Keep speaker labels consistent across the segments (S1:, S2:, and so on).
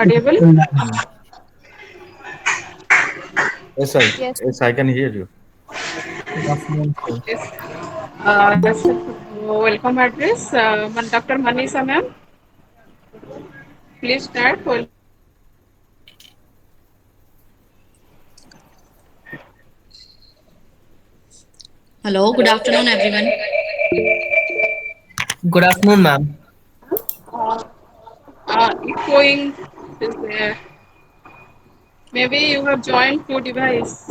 S1: Audible?
S2: Mm. Yes, I
S1: Yes.
S2: yes I can hear you.
S3: Good afternoon, sir.
S1: Yes. So welcome address. Dr. Manisha ma'am, please start.
S4: Hello, good afternoon, everyone.
S3: Good afternoon, ma'am.
S1: If going, is there, maybe you have joined two device.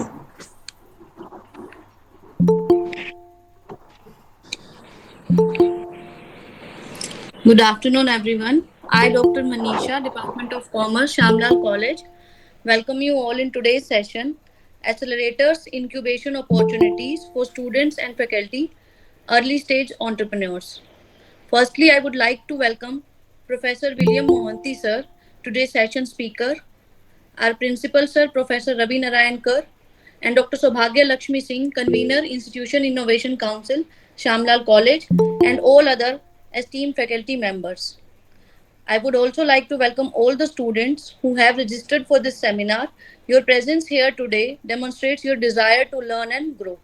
S4: Good afternoon, everyone. I, Dr. Manisha, Department of Commerce, Shamlal College, welcome you all in today's session Accelerators Incubation Opportunities for Students and Faculty, Early Stage Entrepreneurs. Firstly, I would like to welcome Professor William Mohanty, sir, today's session speaker, our principal, sir, Professor Ravi Narayan Kar, and Dr. Sobhagya Lakshmi Singh, convener, Institution Innovation Council, Shamlal College, and all other esteemed faculty members. I would also like to welcome all the students who have registered for this seminar. Your presence here today demonstrates your desire to learn and grow.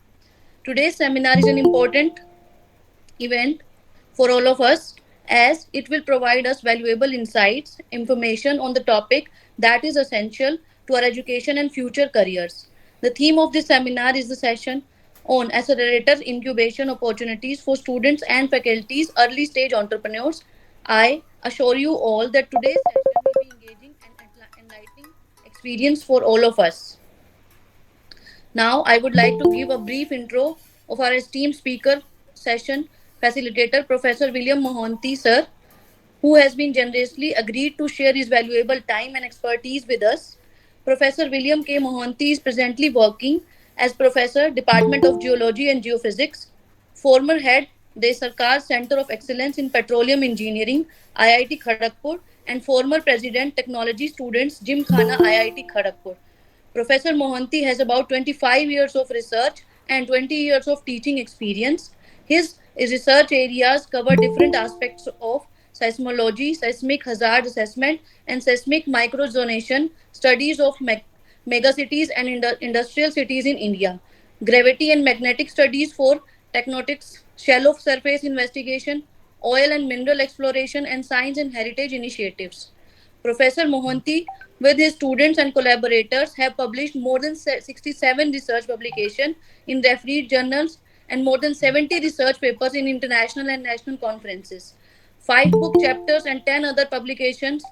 S4: Today's seminar is an important event for all of us as it will provide us valuable insights, information on the topic that is essential to our education and future careers. The theme of this seminar is the session on accelerator incubation opportunities for students and faculties, early stage entrepreneurs. I assure you all that today's session will be engaging and enlightening experience for all of us. Now, I would like to give a brief intro of our esteemed speaker session facilitator, Professor William Mohanty, sir, who has been generously agreed to share his valuable time and expertise with us. Professor William K. Mohanty is presently working as Professor, Department of Geology and Geophysics, former head, De Sarkar Center of Excellence in Petroleum Engineering, IIT Kharagpur, and former President, Technology Students, Gymkhana, IIT Kharagpur. Professor Mohanty has about 25 years of research and 20 years of teaching experience. His research areas cover different aspects of seismology, seismic hazard assessment, and seismic microzonation, studies of megacities and industrial cities in India, gravity and magnetic studies for tectonics, shallow surface investigation, oil and mineral exploration, and science and heritage initiatives. Professor Mohanty, with his students and collaborators, have published more than 67 research publications in refereed journals and more than 70 research papers in international and national conferences. Five book chapters and 10 other publications.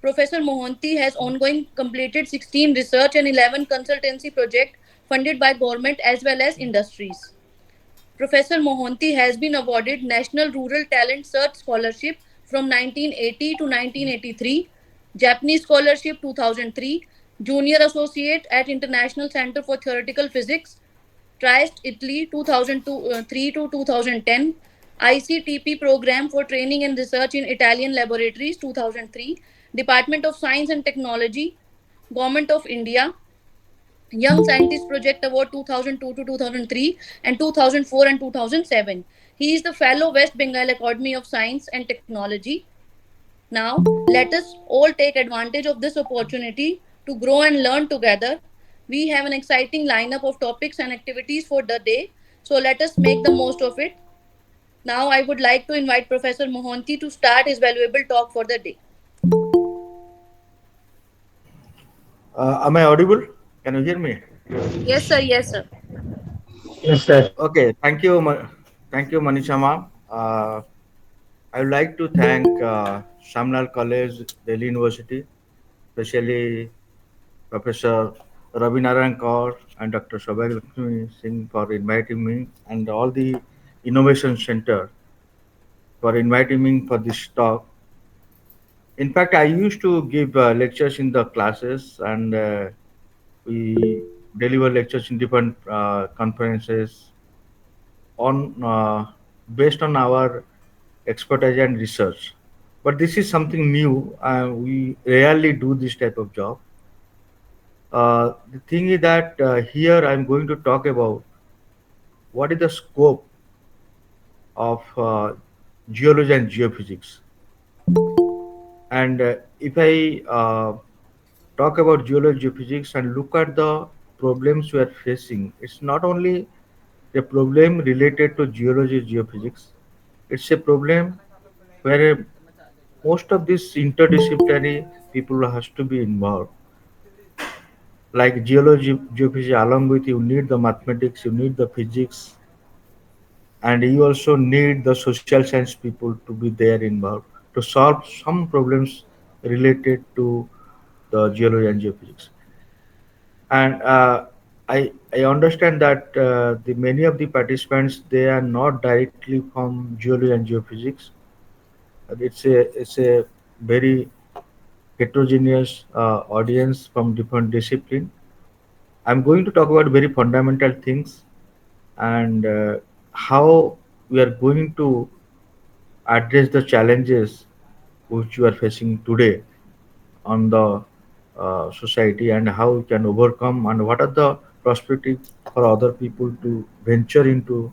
S4: Professor Mohanty has ongoing completed 16 research and 11 consultancy projects funded by government as well as industries. Professor Mohanty has been awarded National Rural Talent Search Scholarship from 1980 to 1983, Japanese Scholarship 2003, Junior Associate at International Center for Theoretical Physics, Trieste, Italy 2003 to 2010, ICTP Program for Training and Research in Italian Laboratories 2003, Department of Science and Technology, Government of India, Young Scientist Project Award 2002 to 2003 and 2004 and 2007. He is the fellow West Bengal Academy of Science and Technology. Now, let us all take advantage of this opportunity to grow and learn together. We have an exciting lineup of topics and activities for the day, so let us make the most of it. Now, I would like to invite Professor Mohanty to start his valuable talk for the day.
S2: Am I audible? Can you hear me?
S4: Yes, sir. Yes, sir.
S3: Yes, sir.
S2: Okay, thank you, Manisha ma'am. I would like to thank Shamlal College, Delhi University, especially Professor Ravi Narayan Kaur and Dr. Shobhag Lakshmi Singh for inviting me, and all the Innovation Center for inviting me for this talk. In fact, I used to give lectures in the classes, and we deliver lectures in different conferences on based on our expertise and research. But this is something new. We rarely do this type of job. The thing is that here I'm going to talk about what is the scope of geology and geophysics. And if I talk about geology physics and look at the problems we are facing, it's not only a problem related to geology geophysics. It's a problem where most of these interdisciplinary people has to be involved. Like geology, geophysics, along with you need the mathematics, you need the physics, and you also need the social science people to be there involved to solve some problems related to the geology and geophysics. And I understand that the many of the participants they are not directly from geology and geophysics. It's a very heterogeneous audience from different discipline. I'm going to talk about very fundamental things and how we are going to address the challenges which you are facing today on the society and how we can overcome and what are the perspectives for other people to venture into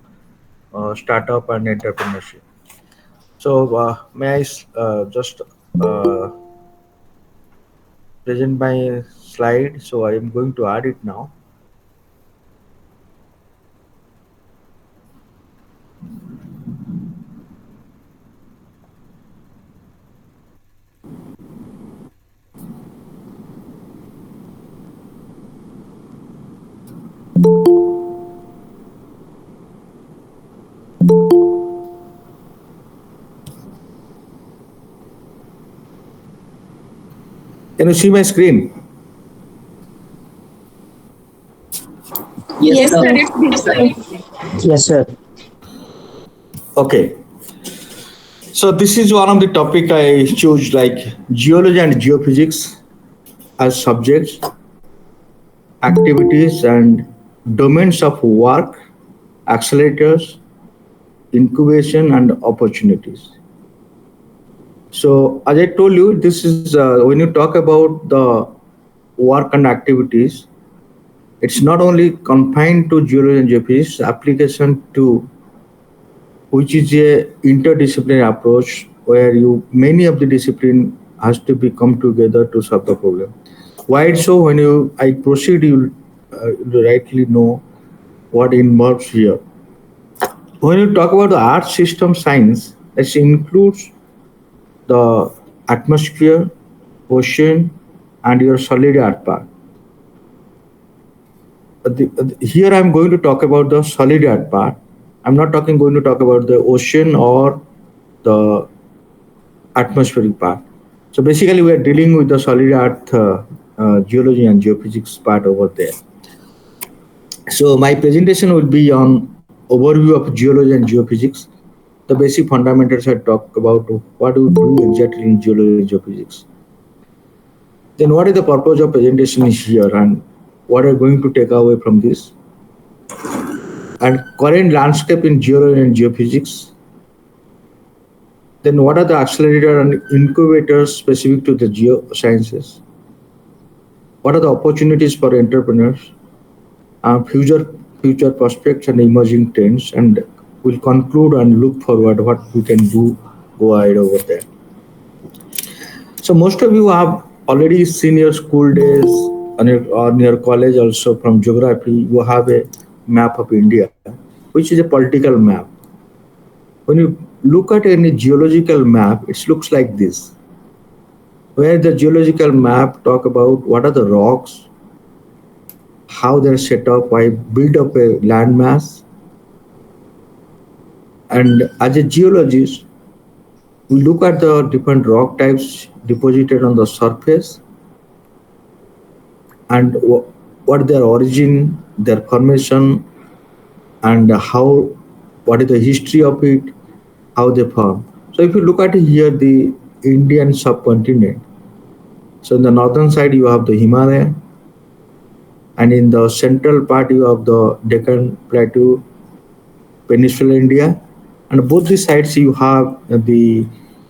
S2: startup and entrepreneurship. So may I just uh, present my slide? So I am going to add it now. Can you see my screen?
S3: Yes,
S1: Yes,
S3: sir.
S1: sir, it's visible.
S3: Yes, sir.
S2: Okay. So this is one of the topic I choose like geology and geophysics as subjects, activities and domains of work, accelerators, incubation and opportunities. So as I told you, this is when you talk about the work and activities, it's not only confined to geology and geophysics, application to which is a interdisciplinary approach where you many of the discipline has to be come together to solve the problem. Why it's so? When you I proceed, you rightly know what involves here. When you talk about the earth system science, it includes the atmosphere, ocean, and your solid earth part. Here I'm going to talk about the solid earth part. I'm not talking going to talk about the ocean or the atmospheric part. So basically, we are dealing with the solid earth geology and geophysics part over there. So my presentation will be on overview of geology and geophysics, the basic fundamentals I talk about what we do exactly in geology and geophysics. Then what is the purpose of presentation is here and what are going to take away from this? And current landscape in geology and geophysics. Then what are the accelerator and incubators specific to the geosciences? What are the opportunities for entrepreneurs? Future prospects and emerging trends, and we'll conclude and look forward what we can do go ahead over there. So most of you have already seen your school days on your college also from geography. You have a map of India, which is a political map. When you look at any geological map, it looks like this, where the geological map talk about what are the rocks, how they're set up, why build up a landmass, and as a geologist, we look at the different rock types deposited on the surface and what their origin, their formation, and how what is the history of it, how they form. So if you look at here, the Indian subcontinent. So in the northern side you have the Himalaya, and in the central part you have the Deccan Plateau, Peninsular India, and both the sides you have the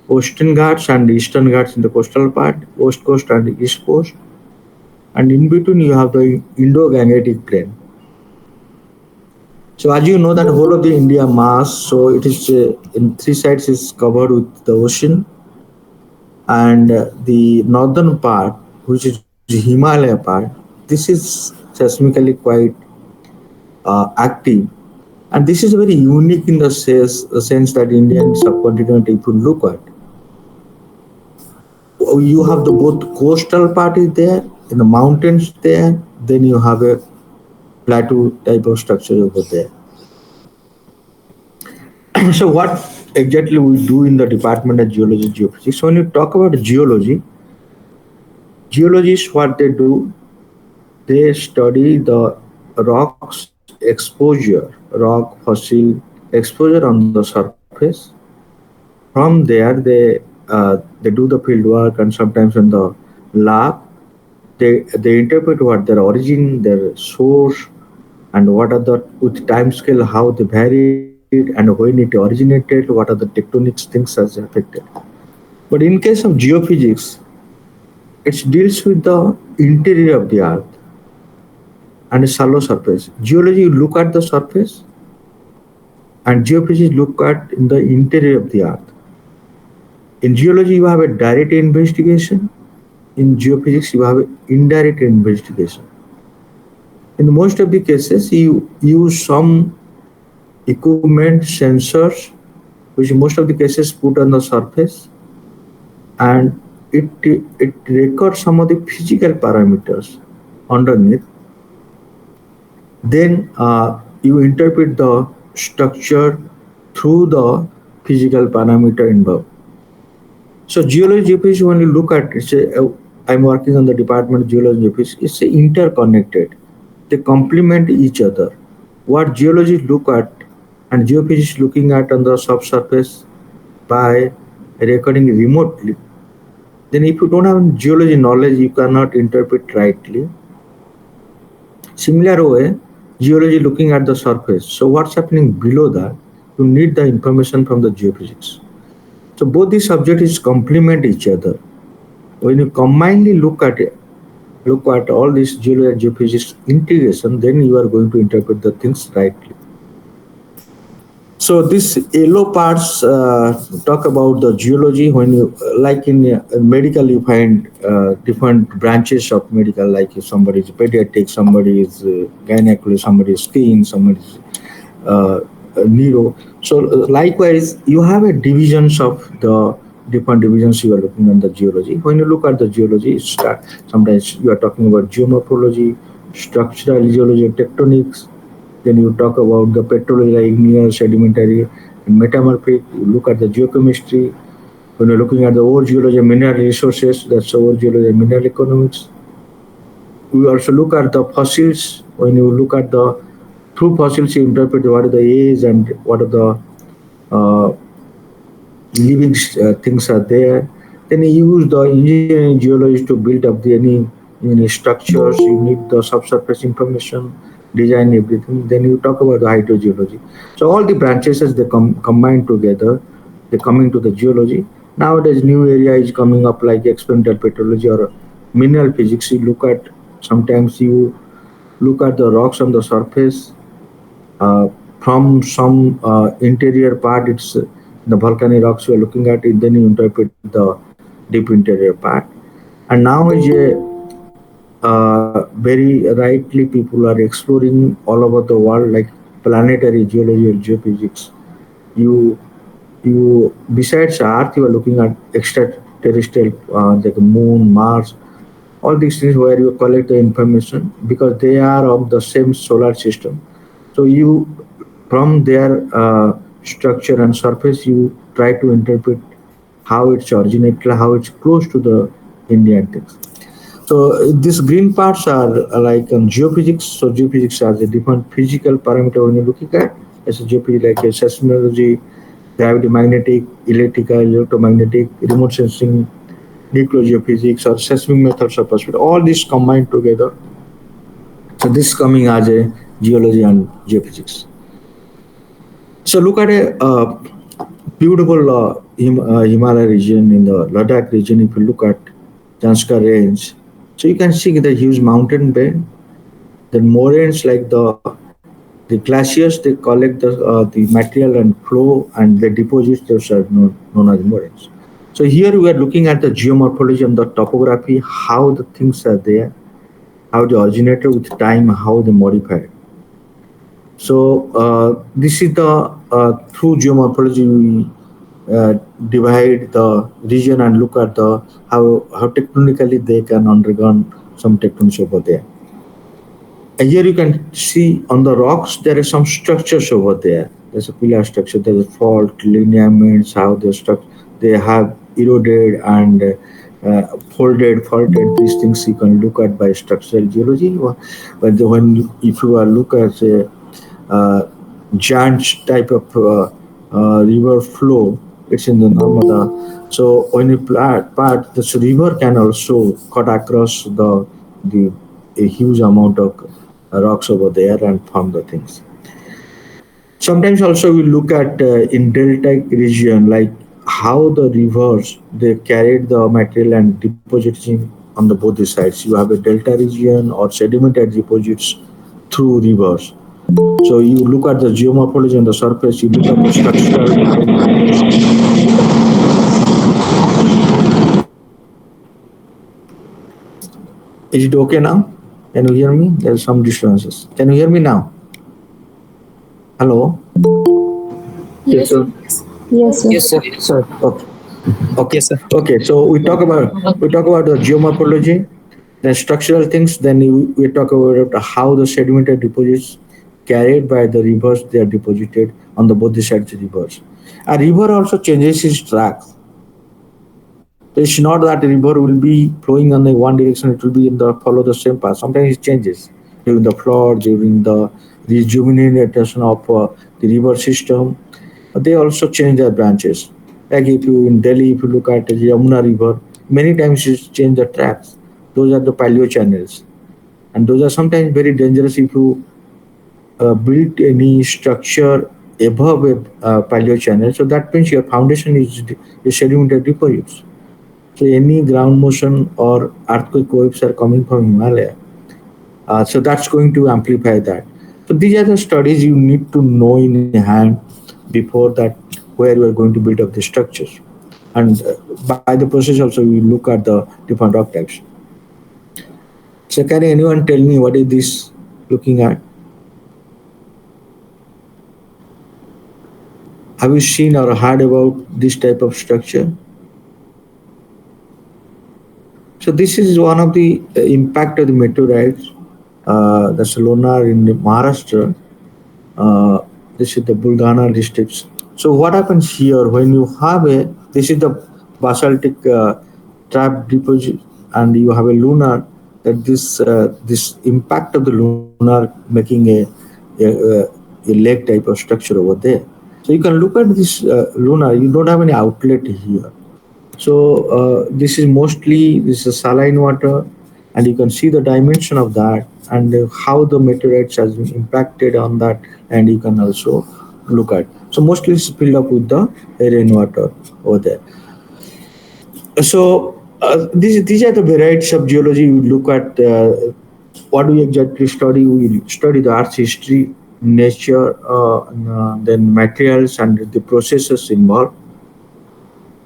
S2: Western Ghats and Eastern Ghats in the coastal part, West Coast and the East Coast, and in between you have the Indo-Gangetic Plain. So as you know that whole of the India mass, so it is in three sides is covered with the ocean, and the northern part, which is Himalaya part, this is seismically quite active, and this is very unique in the sense that Indian subcontinent, if you look at, you have the both coastal part is there, in the mountains there, then you have a plateau type of structure over there. So what exactly we do in the Department of Geology Geophysics? When you talk about geology, geologists what they do, they study the rocks exposure, rock fossil exposure on the surface. From there, they do the field work, and sometimes in the lab, they interpret what their origin, their source, and what are the with time scale how they varied and when it originated, what are the tectonic things has affected. But in case of geophysics, it deals with the interior of the earth and a shallow surface. Geology you look at the surface, and geophysics look at in the interior of the earth. In geology you have a direct investigation. In geophysics you have a indirect investigation. In most of the cases you use some equipment, sensors, which most of the cases put on the surface, and it records some of the physical parameters underneath. Then you interpret the structure through the physical parameter involved. So geology geophysics, when you look at, I'm working on the Department of Geology Geophysics, it's interconnected. They complement each other. What geologists look at and geophysicists looking at on the subsurface by recording remotely, then if you don't have geology knowledge, you cannot interpret rightly. Similar way, geology looking at the surface. So what's happening below that? You need the information from the geophysics. So both these subjects complement each other. When you combinedly look at it, look at all this geology and geophysics integration, then you are going to interpret the things rightly. So this yellow parts talk about the geology. When you like in medical, you find different branches of medical. Like if somebody is pediatric, somebody is gynecology, somebody is skin, somebody is uh, neuro. So likewise, you have a divisions of the different divisions you are looking at the geology. When you look at the geology, sometimes you are talking about geomorphology, structural geology, tectonics, then you talk about the petroleum, igneous, sedimentary, and metamorphic. You look at the geochemistry. When you're looking at the ore geology, mineral resources, that's ore geology, mineral economics. We also look at the fossils. When you look at the through fossils, you interpret what are the age and what are the uh, living things are there. Then you use the engineering geology to build up any structures. You need the subsurface information, design everything. Then you talk about the hydrogeology. So all the branches as they combine together, they come into the geology. Nowadays, new area is coming up like experimental petrology or mineral physics. You look at sometimes you look at the rocks on the surface uh, from some interior part, it's the volcanic rocks you are looking at it, then you interpret the deep interior part. And now is a very rightly people are exploring all over the world like planetary geology or geophysics. You besides Earth, you are looking at extraterrestrial like Moon, Mars, all these things where you collect the information because they are of the same solar system. So you from their structure and surface, you try to interpret how it's originated, how it's close to the Indian things. So these green parts are like geophysics. So geophysics has a different physical parameter when you're looking at as a geophysics like a seismology, gravity, magnetic, electrical, electromagnetic, remote sensing, nuclear geophysics, or seismic methods of perspective. All these combined together. So this is coming as a geology and geophysics. So look at a beautiful Himalaya region in the Ladakh region. If you look at Janskar Range, so you can see the huge mountain band. Then moraines like the glaciers, they collect the material and flow, and they deposit those are known as moraines. So here we are looking at the geomorphology and the topography, how the things are there, how they originated with time, how they modified. So this is the through geomorphology we divide the region and look at the how technically they can undergo some techniques over there. And here you can see on the rocks there is some structures over there. There's a pillar structure. There's a fault, lineaments, how they struck. They have eroded and folded, faulted. These things you can look at by structural geology. But if you are look at say uh, giant type of river flow, it's in the Narmada. So when you part, this river can also cut across the a huge amount of rocks over there and form the things. Sometimes also we look at in deltaic region like how the rivers they carried the material and depositing on the both the sides. You have a delta region or sedimented deposits through rivers. So you look at the geomorphology on the surface, you look at the structural. Is it okay now? Can you hear me? There's some disturbances. Can you hear me now? Hello?
S3: Yes, sir.
S5: Yes, sir.
S3: Yes, sir. Sir.
S2: Okay. Okay.
S3: Yes, sir.
S2: Okay. So we talk about the geomorphology, then structural things. Then we talk about how the sedimentary deposits carried by the rivers they are deposited on the both the sides of the rivers. A river also changes its track. It's not that the river will be flowing on the one direction. It will be in the follow the same path. Sometimes it changes during the flood, during the rejuvenation of the river system. They also change their branches. Like if you in Delhi, if you look at the Yamuna River, many times it change the tracks. Those are the paleo channels, and those are sometimes very dangerous if you build any structure above a paleo channel. So that means your foundation is sedimentary deposits. So any ground motion or earthquake waves are coming from Himalaya. So that's going to amplify that. So these are the studies you need to know in hand before that where you are going to build up the structures. And by the process also we look at the different rock types. So can anyone tell me what is this looking at? Have you seen or heard about this type of structure? So this is one of the impact of the meteorites. That's lunar in Maharashtra. Uh, this is the Bulgana districts. So what happens here when you have a this is the basaltic trap deposit and you have a lunar that this impact of the lunar making a lake type of structure over there. So you can look at this lunar. You don't have any outlet here. So this is mostly this is saline water, and you can see the dimension of that and how the meteorites has been impacted on that, and you can also look at. So mostly it's filled up with the rainwater over there. So these are the varieties of geology. We look at what we exactly study. We study the Earth's history, nature, then materials and the processes involved.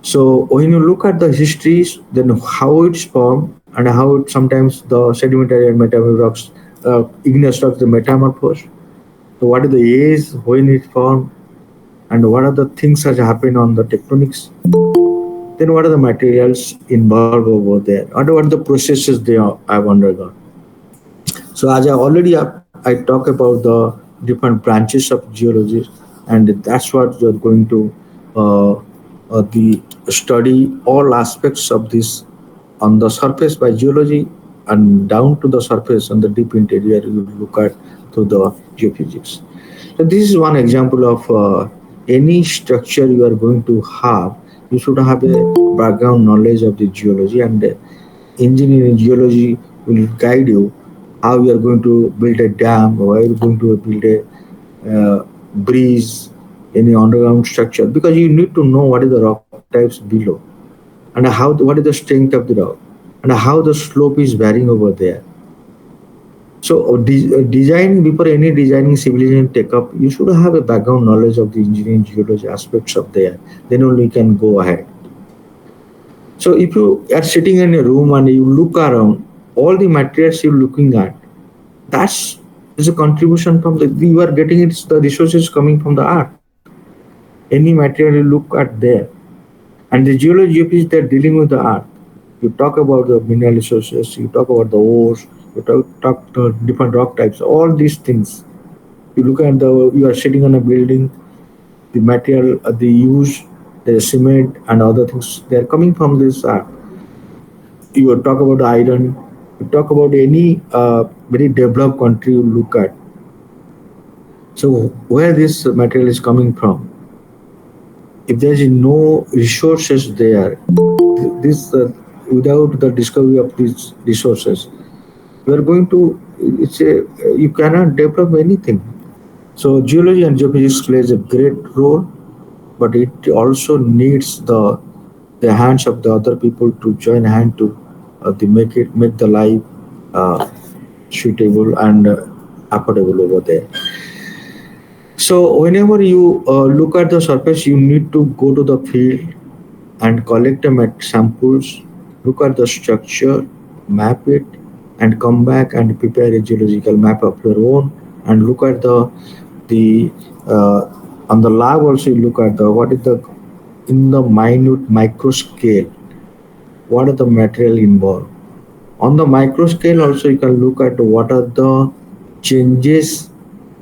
S2: So when you look at the histories, then how it's formed and how it sometimes the sedimentary and metamorphic rocks, igneous rocks, the metamorphose. So what is the age when it formed, and what are the things that happen on the tectonics? Then what are the materials involved over there? What are the processes they have undergone? So as I talk about the different branches of geology, and that's what you're going to uh, the study all aspects of this on the surface by geology and down to the surface on the deep interior you look at through the geophysics. So this is one example of any structure you are going to have. You should have a background knowledge of the geology, and engineering geology will guide you how you are going to build a dam or how you are going to build a bridge, any underground structure, because you need to know what is the rock types below and what is the strength of the rock and how the slope is varying over there. So designing before any designing civilization take up, you should have a background knowledge of the engineering geology aspects of there. Then only you can go ahead. So if you are sitting in a room and you look around, all the materials you're looking at, that's is a contribution from the you are getting it's the resources coming from the earth. Any material you look at there. And the geology is they're dealing with the earth. You talk about the mineral resources, you talk about the ores, you talk the different rock types, all these things. You look at the you are sitting on a building, the material they use, the cement and other things, they are coming from this earth. You talk about iron, you talk about any very developed country you look at. So where this material is coming from? If there is no resources there, this without the discovery of these resources, we are going to it's a you cannot develop anything. So geology and geophysics plays a great role, but it also needs the hands of the other people to join hand to make the life uh, suitable and affordable over there. So whenever you look at the surface, you need to go to the field and collect the samples, look at the structure, map it, and come back and prepare a geological map of your own, and look at the on the lab also you look at the what is the in the minute micro scale, what are the material involved. On the micro scale also you can look at what are the changes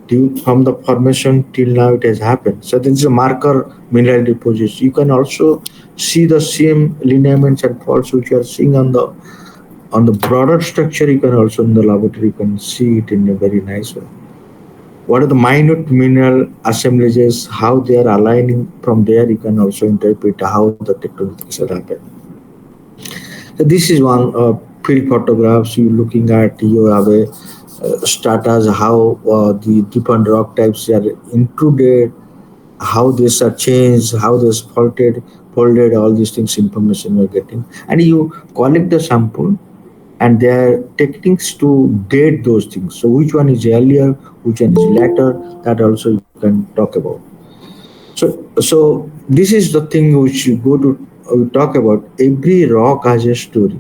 S2: due from the formation till now it has happened. So this is a marker mineral deposits. You can also see the same lineaments and faults which you are seeing on the broader structure. You can also in the laboratory you can see it in a very nice way. What are the minute mineral assemblages, how they are aligning from there you can also interpret how the tectonic things have happened. So this is one field photographs you looking at. You have a status how the different rock types are intruded, how these are changed, how this folded, all these things information you're getting, and you collect the sample, and there are techniques to date those things. So which one is earlier, which one is later, that also you can talk about. So this is the thing which you go to we talk about. Every rock has a story.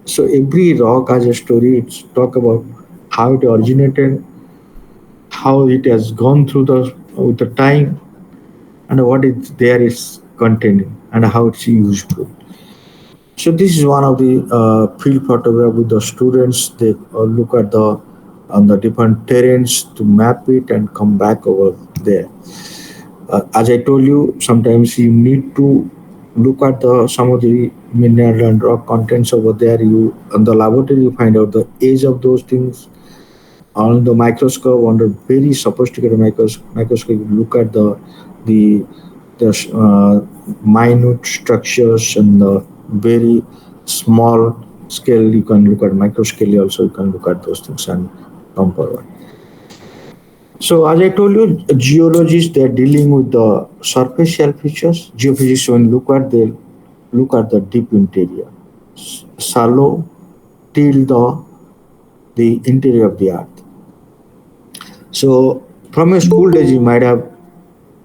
S2: So every rock has a story. It's talk about how it originated, how it has gone through the with the time, and what it there is containing, and how it's useful. So this is one of the field photograph with the students. They look at the on the different terrains to map it and come back over there. As I told you, sometimes you need to look at the some of the mineral and rock contents over there. You on the laboratory you find out the age of those things. On the microscope, on the very sophisticated microscope, you look at the the minute structures and the very small scale. You can look at micro scale also. You can look at those things and come forward. So as I told you, geologists they're dealing with the superficial features. Geophysicists when look at the deep interior, shallow till the interior of the earth. So from your school days, you might have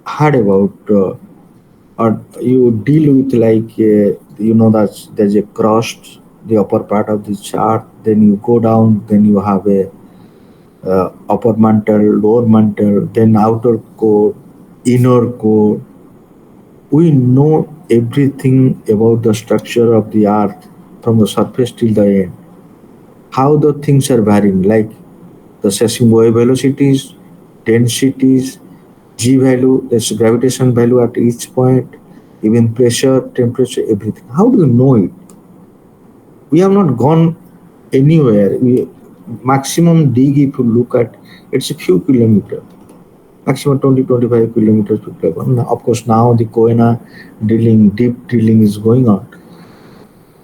S2: heard about or you deal with like you know that there's a crust, the upper part of the chart. Then you go down, then you have a upper mantle, lower mantle, then outer core, inner core. We know everything about the structure of the earth from the surface till the end. How the things are varying, like the seismic velocities, densities, G value, there's gravitation value at each point, even pressure, temperature, everything. How do you know it? We have not gone anywhere. We maximum dig if you look at it's a few kilometers, maximum 20-25 kilometers to travel. Now, of course, now the Koena drilling, deep drilling is going on,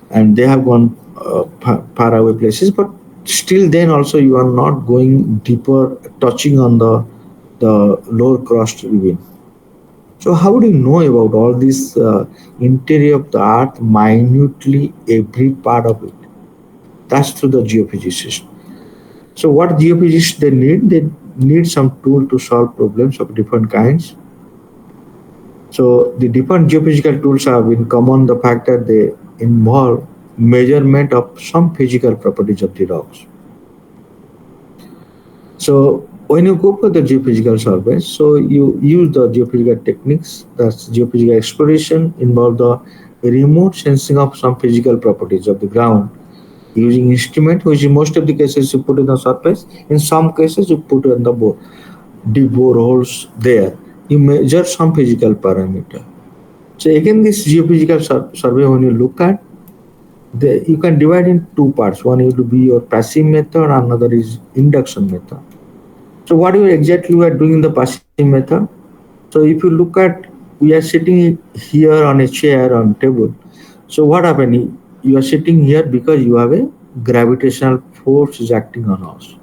S2: and they have gone far away places, but still then also you are not going deeper, touching on the lower crust even. So how do you know about all this interior of the earth minutely, every part of it? That's through the geophysicists. So what geophysicists they need? They need some tool to solve problems of different kinds. So the different geophysical tools have in common the fact that they involve measurement of some physical properties of the rocks. So when you go for the geophysical survey, so you use the geophysical techniques. That's geophysical exploration involve the remote sensing of some physical properties of the ground using instrument, which in most of the cases you put in the surface. In some cases you put in the deep boreholes there. You measure some physical parameter. So again, this geophysical survey, when you look at, you can divide in two parts. One will be your passive method, another is induction method. So what you exactly we are doing in the passive method? So if you look at, we are sitting here on a chair on table. So what happened? You are sitting here because you have a gravitational force is acting on us.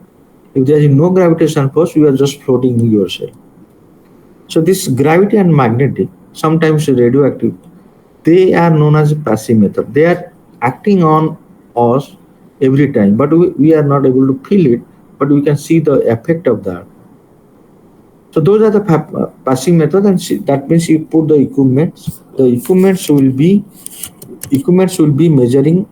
S2: If there is no gravitational force, you are just floating yourself. So this gravity and magnetic, sometimes radioactive, they are known as passive method. They are acting on us every time, but we are not able to feel it, but we can see the effect of that. So those are the passing method, and that means you put the equipments. The equipments will be measuring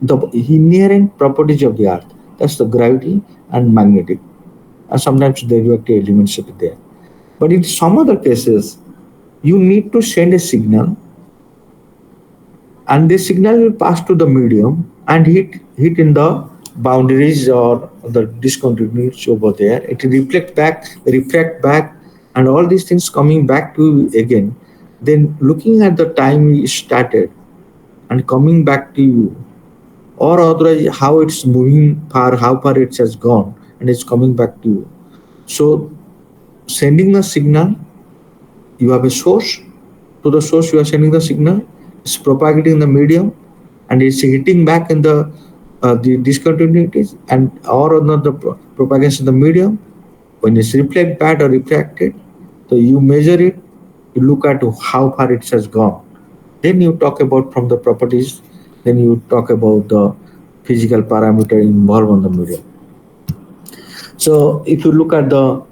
S2: the inherent properties of the earth. That's the gravity and magnetic, and sometimes the radioactive elements will be there. But in some other cases, you need to send a signal, and this signal will pass to the medium and hit in the boundaries or the discontinuities over there. It will reflect back, and all these things coming back to you again. Then looking at the time it started and coming back to you, or otherwise how it's moving far, how far it has gone, and it's coming back to you. So sending the signal, you have a source. To the source you are sending the signal, it's propagating the medium, and it's hitting back in the discontinuities, and or not the propagation of the medium. When it's reflect back or refracted, so you measure it, you look at how far it has gone. Then you talk about from the properties, then you talk about the physical parameter involved on the medium. So if you look at the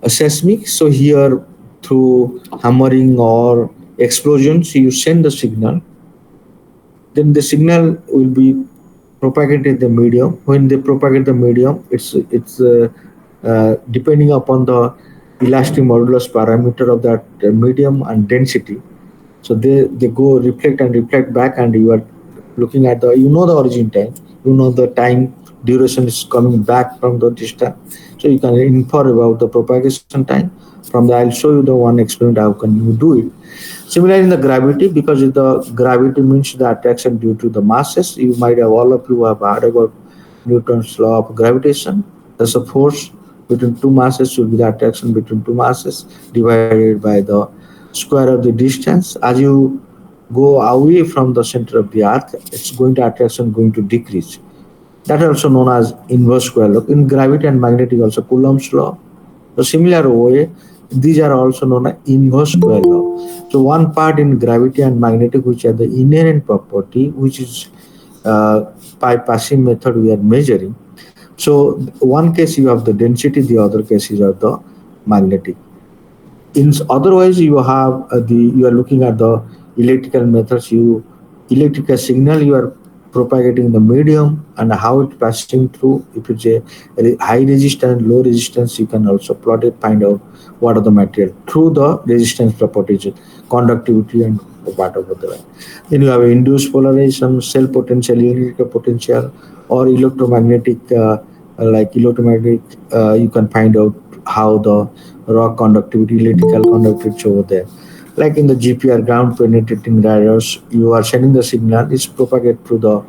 S2: seismic, so here through hammering or explosions, you send the signal, then the signal will be propagated the medium. When they propagate the medium, it's depending upon the elastic modulus parameter of that medium and density. So they go reflect and reflect back, and you are looking at the, you know, the origin time, you know, the time duration is coming back from the distance, so you can infer about the propagation time. From there I'll show you the one experiment how can you do it. Similarly in the gravity, because the gravity means the attraction due to the masses. You might have, all of you have heard about Newton's law of gravitation. There's a force between two masses should be the attraction between two masses divided by the square of the distance. As you go away from the center of the earth, it's going to attraction going to decrease. That is also known as inverse square law. In gravity and magnetic also Coulomb's law. So similar way, these are also known as inverse square law. So one part in gravity and magnetic, which are the inherent property, which is by passing method we are measuring. So one case you have the density, the other case is of the magnetic. In otherwise you have the, you are looking at the electrical methods. You electrical signal you are propagating the medium and how it passing through. If it's a high resistance, low resistance, you can also plot it, find out what are the material through the resistance properties, conductivity and whatever the line. Then you have induced polarization, cell potential, electrical potential, or electromagnetic like electromagnetic, you can find out how the rock conductivity, electrical conductivity over there. Like in the GPR, ground penetrating radars, you are sending the signal, it's propagate through the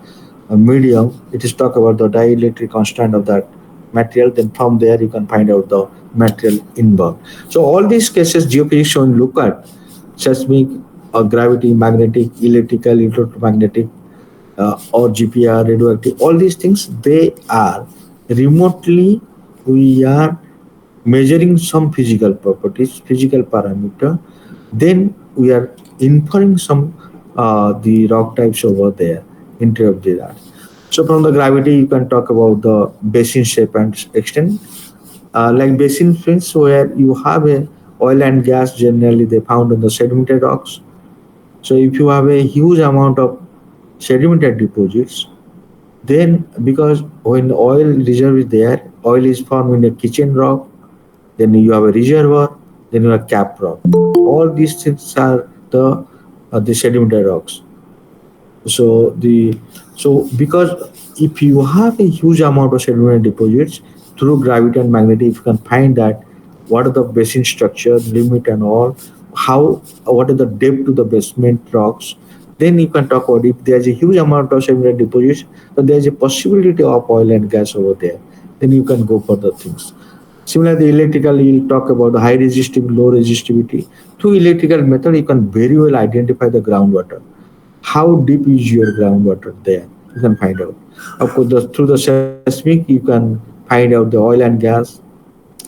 S2: medium. It is talk about the dielectric constant of that material. Then from there you can find out the material involved. So all these cases, geophysics showing look at seismic or gravity, magnetic, electrical, electromagnetic, or GPR, radioactive, all these things, they are remotely, we are measuring some physical properties, physical parameter. Then we are inferring some the rock types over there, interrupt that. So from the gravity, you can talk about the basin shape and extent. Like basin fins, where you have a Oil and gas generally they found in the sedimentary rocks. So if you have a huge amount of sedimentary deposits, then because when oil reserve is there, oil is formed in a kitchen rock, then you have a reservoir, then you have cap rock. All these things are the sedimentary rocks. So the so because if you have a huge amount of sedimentary deposits through gravity and magnetic, if you can find that what are the basin structure, limit and all, how what is the depth to the basement rocks, then you can talk about if there's a huge amount of sedimentary deposits, so there's a possibility of oil and gas over there. Then you can go for the things. Similarly, electrical, you'll talk about the high resistivity, low resistivity. Through electrical method, you can very well identify the groundwater. How deep is your groundwater there? You can find out. Of course, through the seismic, you can find out the oil and gas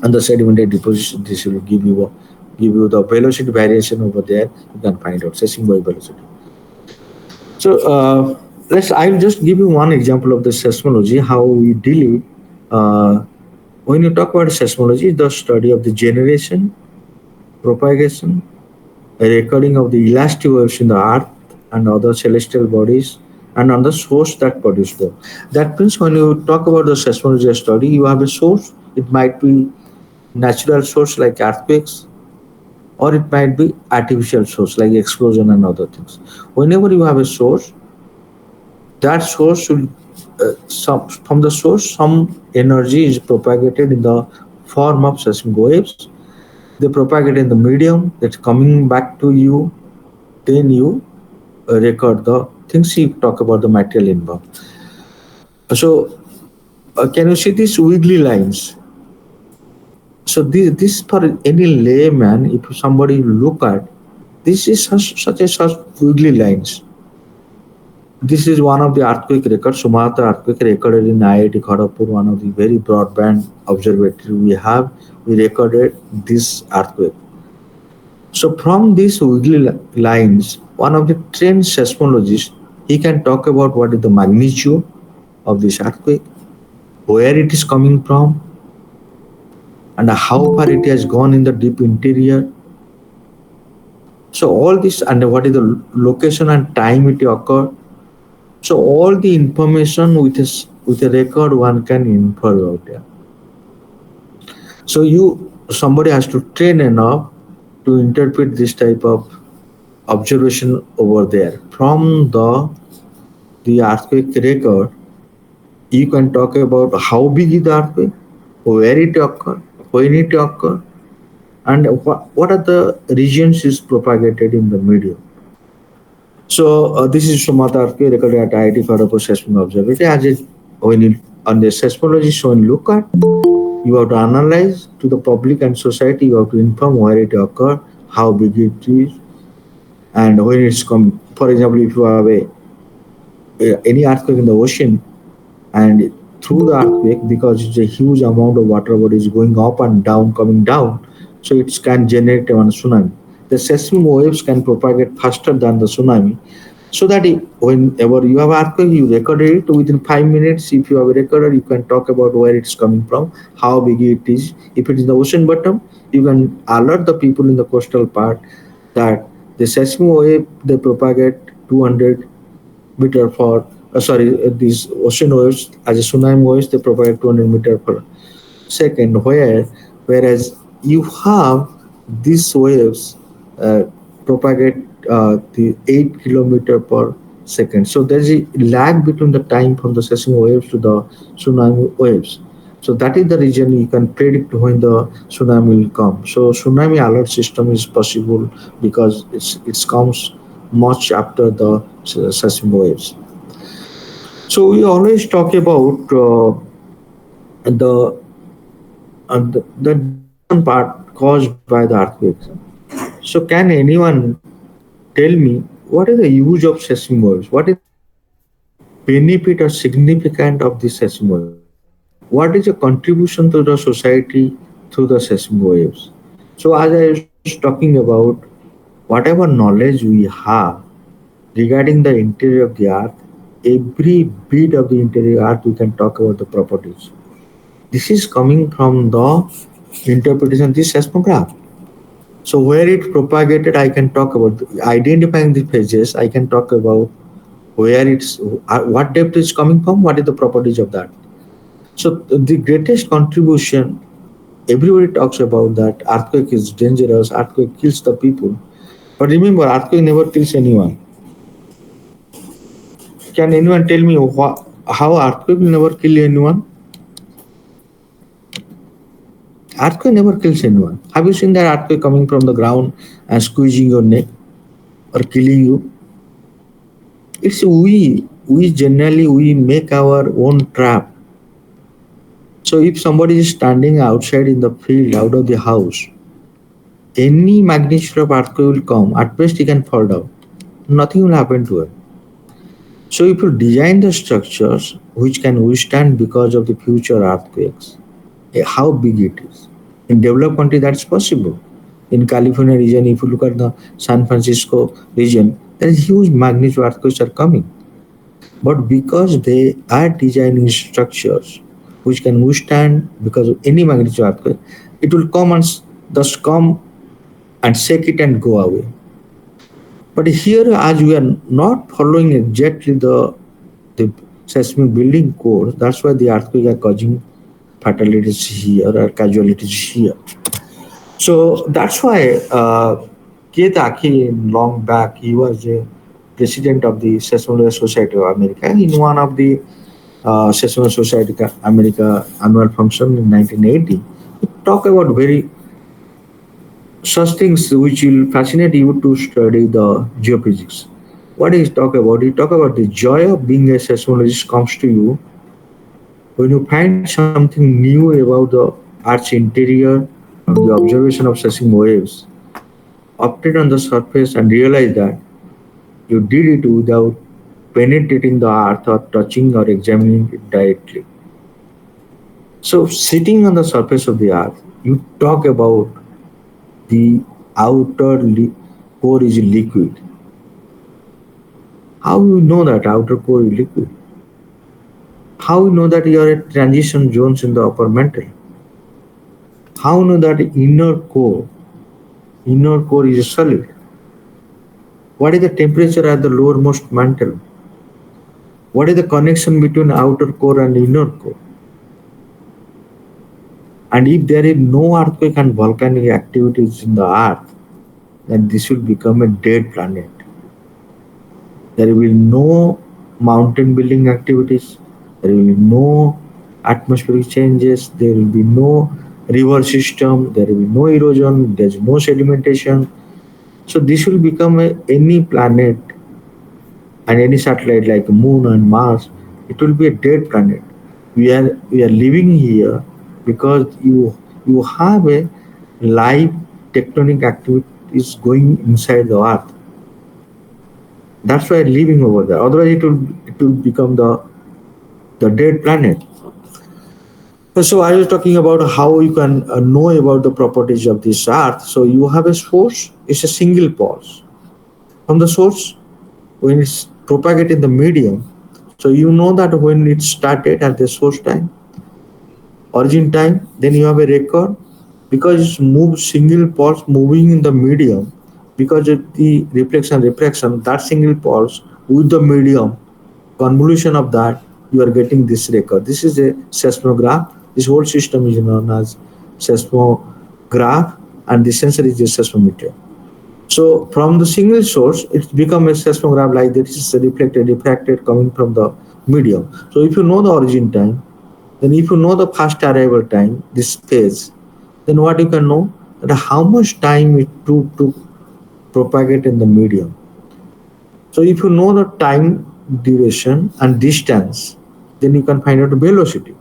S2: and the sedimentary deposition. This will give you the velocity variation over there. You can find out seismic wave velocity. So let's. I'll just give you one example of the seismology. How we deal it. Uh, when you talk about seismology, the study of the generation, propagation, a recording of the elastic waves in the earth and other celestial bodies and on the source that produced them. That means when you talk about the seismology study, you have a source. It might be natural source like earthquakes, or it might be artificial source like explosion and other things. Whenever you have a source, that source should some from the source some energy is propagated in the form of seismic waves. They propagate in the medium that's coming back to you, then you record the things you talk about the material involved. So, can you see these wiggly lines? So, this for any layman, if somebody look at, this is such wiggly lines. This is one of the earthquake records, Sumatra earthquake recorded in IIT Kharagpur, one of the very broadband observatory we have. We recorded this earthquake. So from these wiggly lines, one of the trained seismologists, he can talk about what is the magnitude of this earthquake, where it is coming from, and how far it has gone in the deep interior. So all this and what is the location and time it occurred. So all the information with a record one can infer out there. So somebody has to train enough to interpret this type of observation over there from the earthquake record. You can talk about how big is the earthquake, where it occurred, when it occurred, and what are the regions is propagated in the medium. So this is Sumatra earthquake recorded at IIT Kharagpur Seismic Observatory. When you, on the seismology, so when you look at, you have to analyze to the public and society. You have to inform where it occurred, how big it is, and when it's come. For example, if you have any earthquake in the ocean, and through the earthquake, because it's a huge amount of water bodies going up and down, coming down, so it can generate one tsunami. The seismic waves can propagate faster than the tsunami, so that whenever you have earthquake, you record it within 5 minutes. If you have a recorder, you can talk about where it's coming from, how big it is. If it is the ocean bottom, you can alert the people in the coastal part that the seismic wave they propagate 200 meter for these ocean waves as a tsunami waves they provide 200 meter per second, whereas you have these waves uh, propagate the 8 kilometer per second. So there's a lag between the time from the seismic waves to the tsunami waves. So that is the reason you can predict when the tsunami will come. So tsunami alert system is possible because it comes much after the seismic waves. So we always talk about the the destruction part caused by the earthquakes. So can anyone tell me what is the use of seismic waves? What is the benefit or significant of the seismic waves? What is the contribution to the society through the seismic waves? So as I was talking about, whatever knowledge we have regarding the interior of the earth, every bit of the interior earth we can talk about the properties. This is coming from the interpretation of this seismograph. So where it propagated, I can talk about identifying the phases. I can talk about where it's what depth is coming from, what is the properties of that. So the greatest contribution, everybody talks about that earthquake is dangerous, earthquake kills the people. But remember, earthquake never kills anyone. Can anyone tell me how earthquake will never kill anyone? Earthquake never kills anyone. Have you seen that earthquake coming from the ground and squeezing your neck or killing you? It's we generally we make our own trap. So if somebody is standing outside in the field out of the house, any magnitude of earthquake will come. At best he can fall down. Nothing will happen to it. So if you design the structures which can withstand because of the future earthquakes, how big it is. In developed country that's possible. In California region, if you look at the San Francisco region, there is huge magnitude earthquakes are coming. But because they are designing structures which can withstand because of any magnitude earthquake, it will come and just come and shake it and go away. But here, as we are not following exactly the seismic building codes, that's why the earthquake are causing fatalities here or casualties here. So that's why Keith Aki, long back, he was a president of the Seismological Society of America. In one of the Seismological Society of America annual function in 1980, he talk about very such things which will fascinate you to study the geophysics. What he talk about? He talk about the joy of being a seismologist comes to you when you find something new about the Earth's interior from the observation of seismic waves, opted on the surface and realize that you did it without penetrating the earth or touching or examining it directly. So, sitting on the surface of the earth, you talk about the outer core is liquid. How you know that outer core is liquid? How you know that you are at transition zones in the upper mantle? How you know that inner core is solid? What is the temperature at the lowermost mantle? What is the connection between outer core and inner core? And if there is no earthquake and volcanic activities in the earth, then this will become a dead planet. There will be no mountain building activities, there will be no atmospheric changes, there will be no river system, there will be no erosion, there is no sedimentation. So this will become any planet and any satellite like Moon and Mars, it will be a dead planet. We are living here because you have a live tectonic activity is going inside the Earth. That's why living over there. Otherwise, it will become the dead planet. So I was talking about how you can know about the properties of this Earth. So you have a source. It's a single pulse from the source when it's propagated in the medium. So you know that when it started at the source time, origin time, then you have a record because it's moved single pulse moving in the medium because of the reflection that single pulse with the medium convolution of that you are getting this record. This is a seismograph. This whole system is known as seismograph and the sensor is a seismometer. So from the single source, it's become a seismograph like that is reflected, refracted coming from the medium. So if you know the origin time, then if you know the first arrival time, this phase, then what you can know that how much time it took to propagate in the medium. So if you know the time, duration and distance, then you can find out the velocity.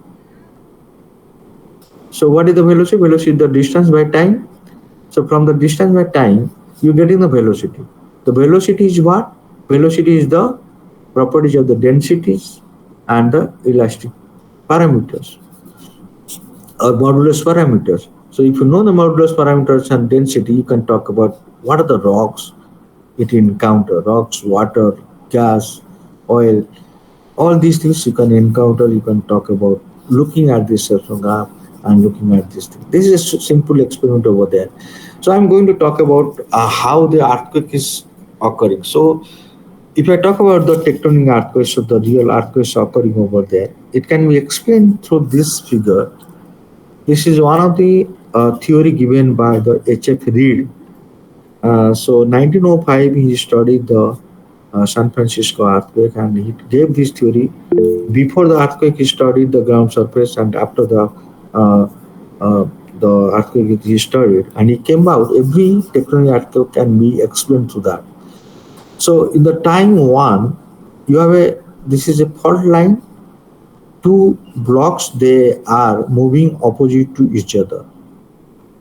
S2: So what is the velocity? Velocity is the distance by time. So from the distance by time, you getting the velocity. The velocity is what? Velocity is the properties of the densities and the elastic parameters or modulus parameters. So if you know the modulus parameters and density, you can talk about what are the rocks it encounter, rocks, water, gas, oil, all these things you can encounter, you can talk about looking at this seismograph and looking at this thing. This is a simple experiment over there. So I'm going to talk about how the earthquake is occurring. So if I talk about the tectonic earthquakes, so the real earthquakes occurring over there, it can be explained through this figure. This is one of the theory given by the H.F. Reed. So 1905, he studied the San Francisco earthquake, and he gave this theory. Before the earthquake, he studied the ground surface, and after uh, uh, the earthquake, he studied, and he came out. Every tectonic earthquake can be explained through that. So in the time one, you have a this is a fault line. Two blocks, they are moving opposite to each other.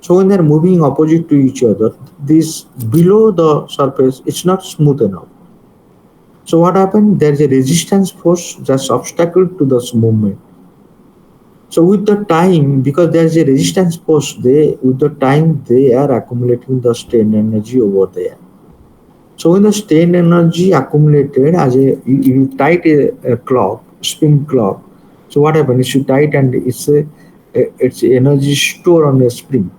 S2: So when they're moving opposite to each other, this below the surface, it's not smooth enough. So what happened? There is a resistance force that's obstacle to this movement. So with the time, because there is a resistance force, they with the time they are accumulating the strain energy over there. So when the strain energy accumulated as you tight a clock, spin clock. So what happens? You tight and it's energy stored on a spring.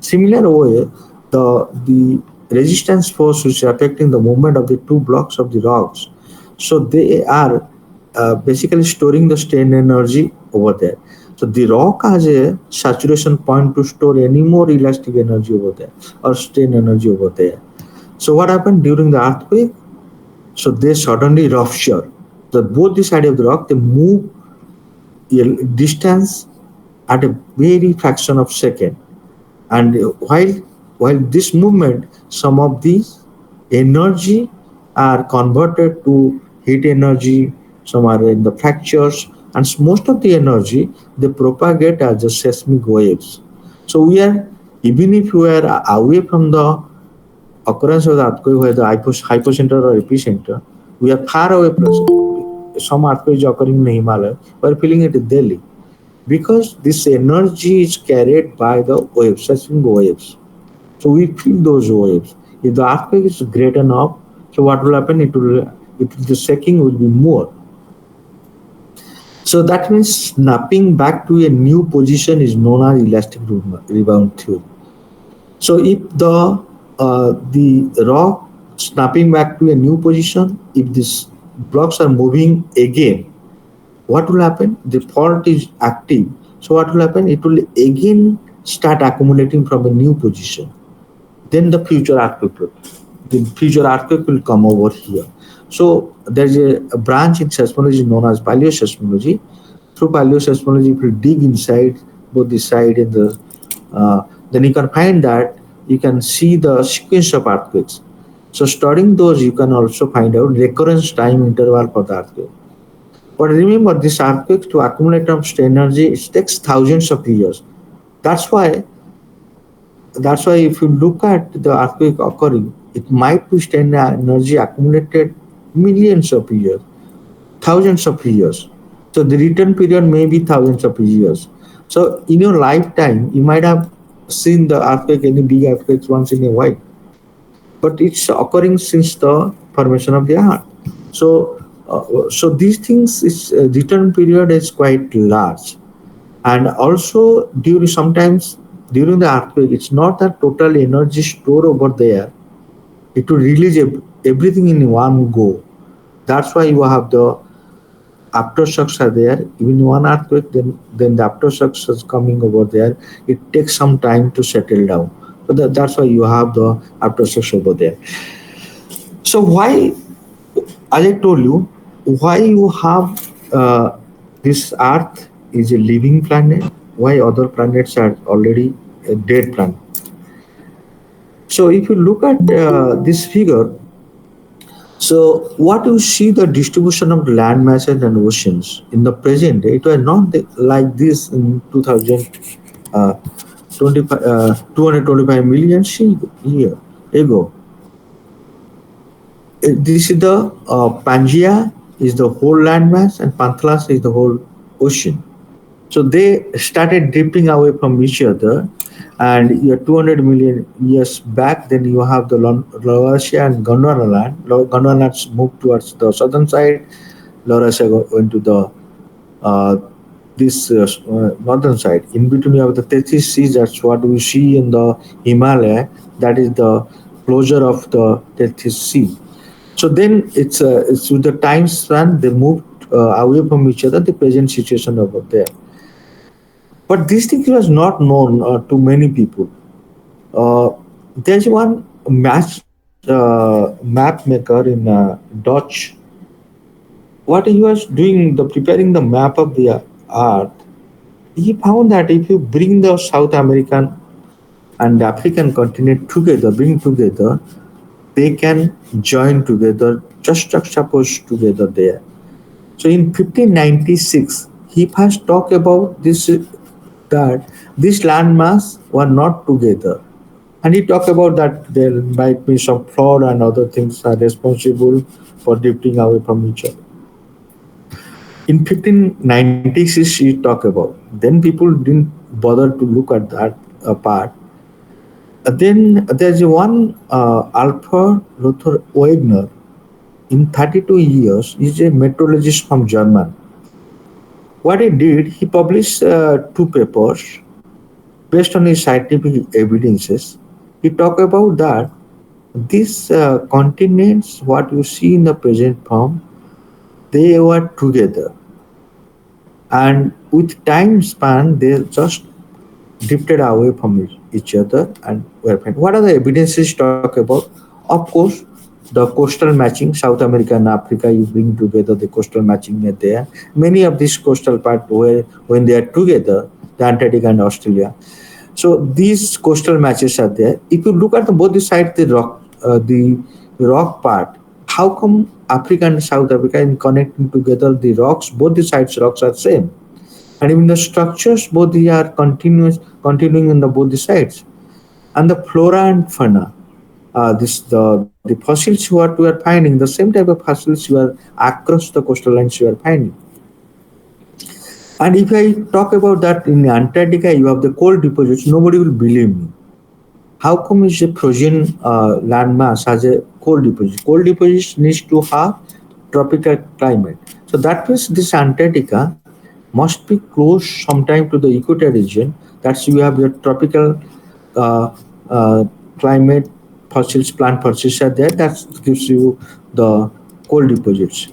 S2: Similar way, the resistance force which is affecting the movement of the two blocks of the rocks. So they are basically storing the strain energy over there. So the rock has a saturation point to store any more elastic energy over there or strain energy over there. So what happened during the earthquake? So they suddenly rupture. The both the side of the rock they move a distance at a very fraction of second. And while this movement, some of these energy are converted to heat energy, some are in the fractures, and most of the energy they propagate as the seismic waves. So we are even if we are away from the occurrence of the earthquake where the hypocenter or epicenter, we are far away from some earthquakes occurring in the Himalaya, we are feeling it in Delhi because this energy is carried by the waves, seismic waves. So we feel those waves. If the earthquake is great enough, so what will happen? The shaking will be more. So that means snapping back to a new position is known as elastic rebound theory. So if the rock snapping back to a new position, if these blocks are moving again, what will happen? The fault is active. So what will happen? It will again start accumulating from a new position. Then the future earthquake will come over here. So there's a branch in seismology known as paleoseismology. Through paleoseismology, if you dig inside both the side and then you can find that you can see the sequence of earthquakes. So studying those, you can also find out recurrence time interval for the earthquake. But remember, this earthquake to accumulate of strain energy, it takes thousands of years. That's why that's why if you look at the earthquake occurring, it might be strain energy accumulated millions of years, thousands of years. So the return period may be thousands of years. So in your lifetime, you might have seen the earthquake, any big earthquakes once in a while, but it's occurring since the formation of the earth. So, so these things is return period is quite large, and also during sometimes during the earthquake, it's not that total energy stored over there. It will release everything in one go. That's why you have the aftershocks are there. Even one earthquake, then the aftershocks is coming over there. It takes some time to settle down. So that's why you have the aftershocks over there. So why, as I told you, why you have this Earth is a living planet? Why other planets are already a dead planet? So if you look at this figure, so what you see the distribution of land masses and oceans in the present, it was not like this in 2025, 225 million year ago. This is the Pangea is the whole landmass and Panthalas is the whole ocean. So they started drifting away from each other, and you're 200 million years back. Then you have the Laurasia and Gondwana land. Gondwana moved towards the southern side. Laurasia went to uh, this northern side. In between, you have the Tethys Sea. That's what we see in the Himalaya. That is the closure of the Tethys Sea. So then it's with the time span they moved away from each other. The present situation over there. But this thing was not known to many people. Uh, there's one map maker in Dutch. What he was doing, the preparing the map of the Earth, he found that if you bring the South American and the African continent together, bring together, they can join together, just juxtapose together there. So in 1596, he first talked about this that this landmass were not together. And he talked about that there might be some fraud and other things are responsible for drifting away from each other. In 1596, he talked about. Then people didn't bother to look at that part. Then there's one Alpha Lothar Wegener. In 32 years, he's a meteorologist from Germany. What he did, he published two papers based on his scientific evidences. He talked about that these continents, what you see in the present form, they were together, and with time span, they just drifted away from each other and were fine. What are the evidences talk about? Of course, the coastal matching, South America and Africa, you bring together the coastal matching are there. Many of these coastal part where when they are together, the Antarctica and Australia. So these coastal matches are there. If you look at both the sides, the rock part, how come Africa and South Africa in connecting together the rocks, both the sides rocks are same, and even the structures both they are continuing in the both the sides, and the flora and fauna. This the fossils what we are finding, the same type of fossils you are across the coastal lines you are finding. And if I talk about that in Antarctica, you have the coal deposits. Nobody will believe me. How come is a frozen landmass has a coal deposit? Coal deposits needs to have tropical climate. So that means this Antarctica must be close sometime to the equator region. That's you have your tropical uh, uh, climate fossils, plant fossils are there. That gives you the coal deposits.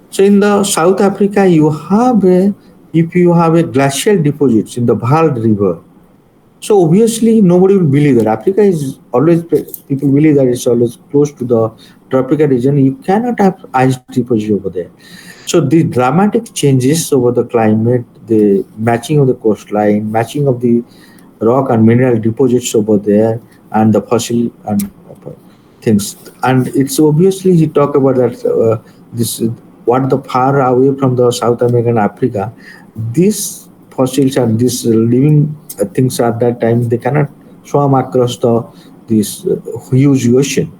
S2: So in the South Africa, you have a if you have a glacial deposits in the Vaal River. So obviously nobody will believe that Africa is always people believe that it's always close to the tropical region. You cannot have ice deposit over there. So the dramatic changes over the climate, the matching of the coastline, matching of the rock and mineral deposits over there, and the fossil and things. And it's obviously he talk about that this what the far away from the South American Africa, these fossils and these living things at that time they cannot swim across the this huge ocean.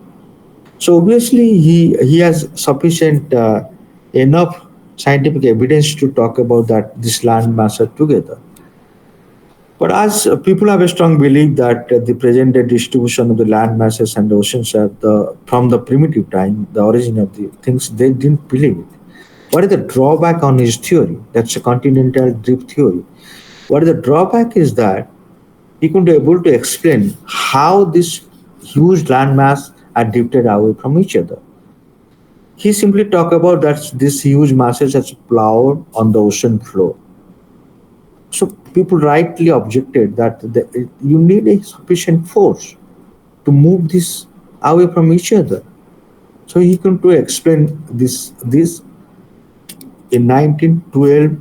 S2: So obviously he has sufficient enough scientific evidence to talk about that this land mass are together. But as people have a strong belief that the present day distribution of the land masses and the oceans are the from the primitive time, the origin of the things, they didn't believe it. What is the drawback on his theory? That's a continental drift theory. What is the drawback is that he couldn't be able to explain how this huge landmass are drifted away from each other. He simply talked about that these huge masses has plowed on the ocean floor. So people rightly objected that you need a sufficient force to move this away from each other. So he came to explain this in 1912.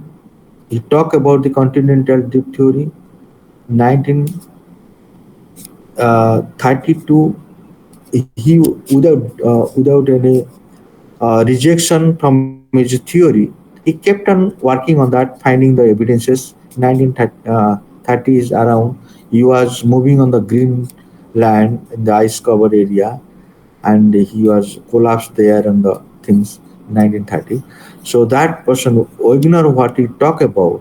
S2: He talked about the continental drift theory. 1932, he without any rejection from his theory, he kept on working on that, finding the evidences. 1930s around, he was moving on the green land in the ice covered area, and he was collapsed there and the things 1930. So that person, Wagner, what he talked about,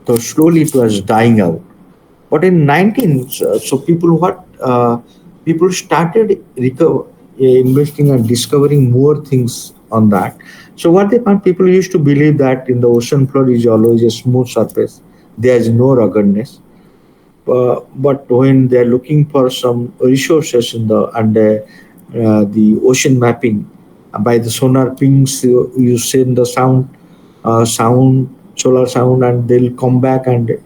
S2: so slowly it was dying out. But in 19, so people started investing and discovering more things on that. So what they found, people used to believe that in the ocean floor is always a smooth surface. There is no ruggedness. But when they are looking for some resources in the ocean mapping, by the sonar pings, you send the sound, solar sound, and they'll come back and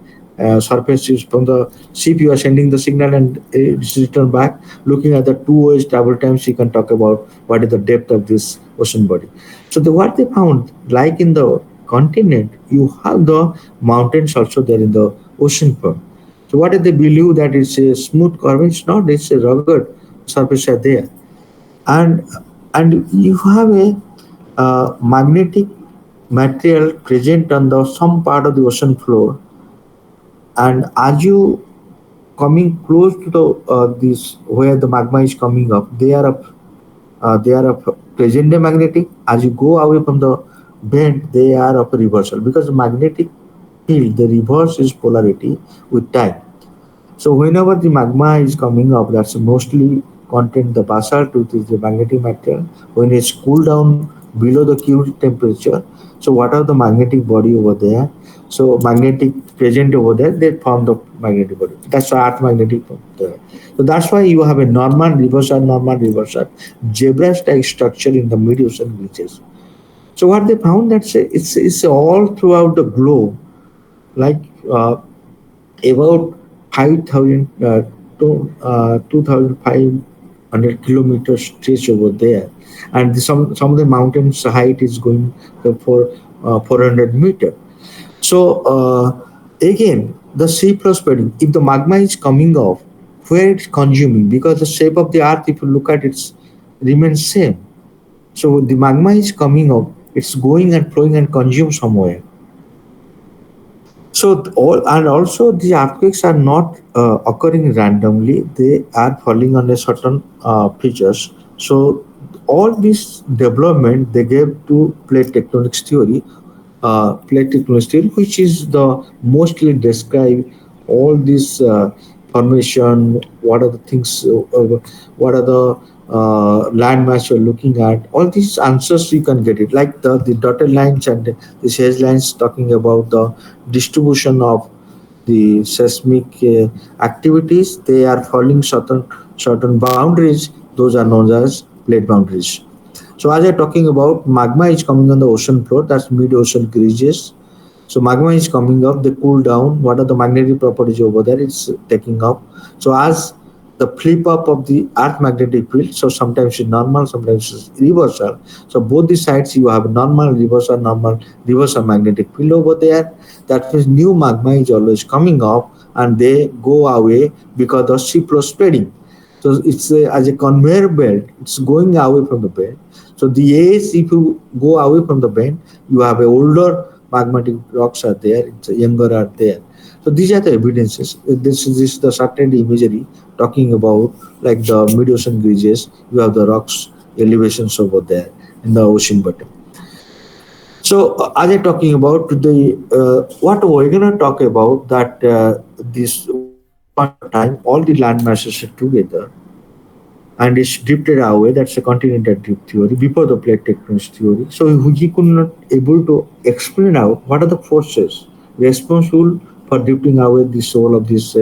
S2: surface is from the ship. You are sending the signal and it's returned back. Looking at the two ways travel times, you can talk about what is the depth of this ocean body. So what they found, like in the continent, you have the mountains also there in the ocean floor. So what if they believe that it's a smooth curve? It's not. It's a rugged surface are there, and you have a magnetic material present on the some part of the ocean floor, and as you coming close to the this where the magma is coming up, they are of present day magnetic. As you go away from the bend, they are of reversal because the magnetic field the reverse is polarity with time. So whenever the magma is coming up, that's mostly contain the basalt, which is the magnetic material. When it's cooled down below the Q temperature, so what are the magnetic body over there? So magnetic present over there, they form the magnetic body. That's why Earth magnetic form there. So that's why you have a normal reversal, zebra-like structure in the mid-ocean beaches. So what they found that it's all throughout the globe, like about 5,000 to 2,500 kilometers stretch over there, and some of the mountains height is going for 400 meter. So again, the sea spreading. If the magma is coming off, where it's consuming, because the shape of the earth, if you look at it, remains same. So the magma is coming up, it's going and flowing and consume somewhere. So all and also the earthquakes are not occurring randomly; they are falling on a certain features. So all this development they gave to plate tectonics theory, which is the mostly describe all this formation. What are the things? What are the land mass you're looking at? All these answers you can get it. Like the dotted lines and the haze lines talking about the distribution of the seismic activities. They are following certain boundaries. Those are known as plate boundaries. So as I'm talking about, magma is coming on the ocean floor. That's mid-ocean ridges. So magma is coming up. They cool down. What are the magnetic properties over there? It's taking up. So as the flip up of the Earth magnetic field. So sometimes it's normal, sometimes it's reversal. So both the sides you have normal, reversal magnetic field over there. That means new magma is always coming up, and they go away because of sea flow spreading. So it's as a conveyor belt, it's going away from the belt. So the age, if you go away from the bend, you have a older magmatic rocks are there, it's a younger are there. So these are the evidences. This is the certain imagery talking about like the mid-ocean ridges. You have the rocks elevations over there in the ocean bottom. So as I talking about the what we're gonna talk about that this once upon a time all the land masses are together and it's drifted away. That's a continental drift theory before the plate tectonics theory. So he could not able to explain out what are the forces responsible for drifting away the soul of these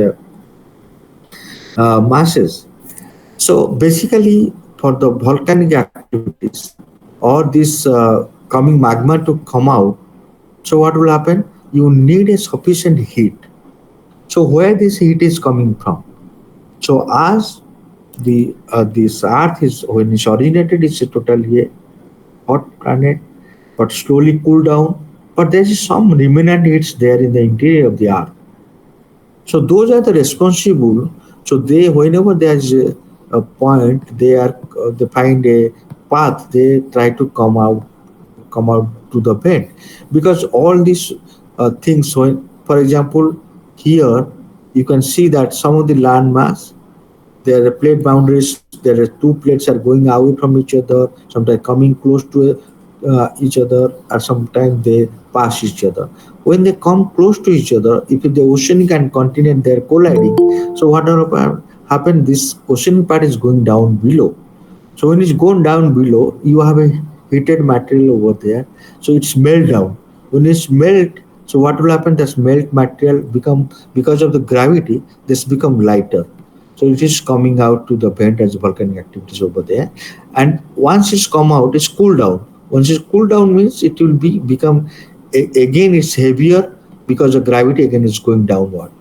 S2: masses. So basically, for the volcanic activities or this coming magma to come out, so what will happen? You need a sufficient heat. So where this heat is coming from? So as the this Earth is when it's originated, it's a totally a hot planet, but slowly cool down. But there is some remnant heats there in the interior of the Earth. So those are the responsible. So they whenever there is a point, they find a path. They try to come out to the bend because all these things. When, for example, here you can see that some of the land mass there are plate boundaries. There are two plates are going away from each other, sometimes coming close to each other, or sometimes they pass each other. When they come close to each other, if the oceanic and continent they're colliding, so what happen? This oceanic part is going down below. So when it's going down below, you have a heated material over there, so it's melt down. When it's melt, so what will happen? This melt material become, because of the gravity, this become lighter. So it is coming out to the vent as volcanic activities over there, and once it's come out, it's cool down. Once it's cool down means it will be become again it's heavier, because the gravity again is going downward.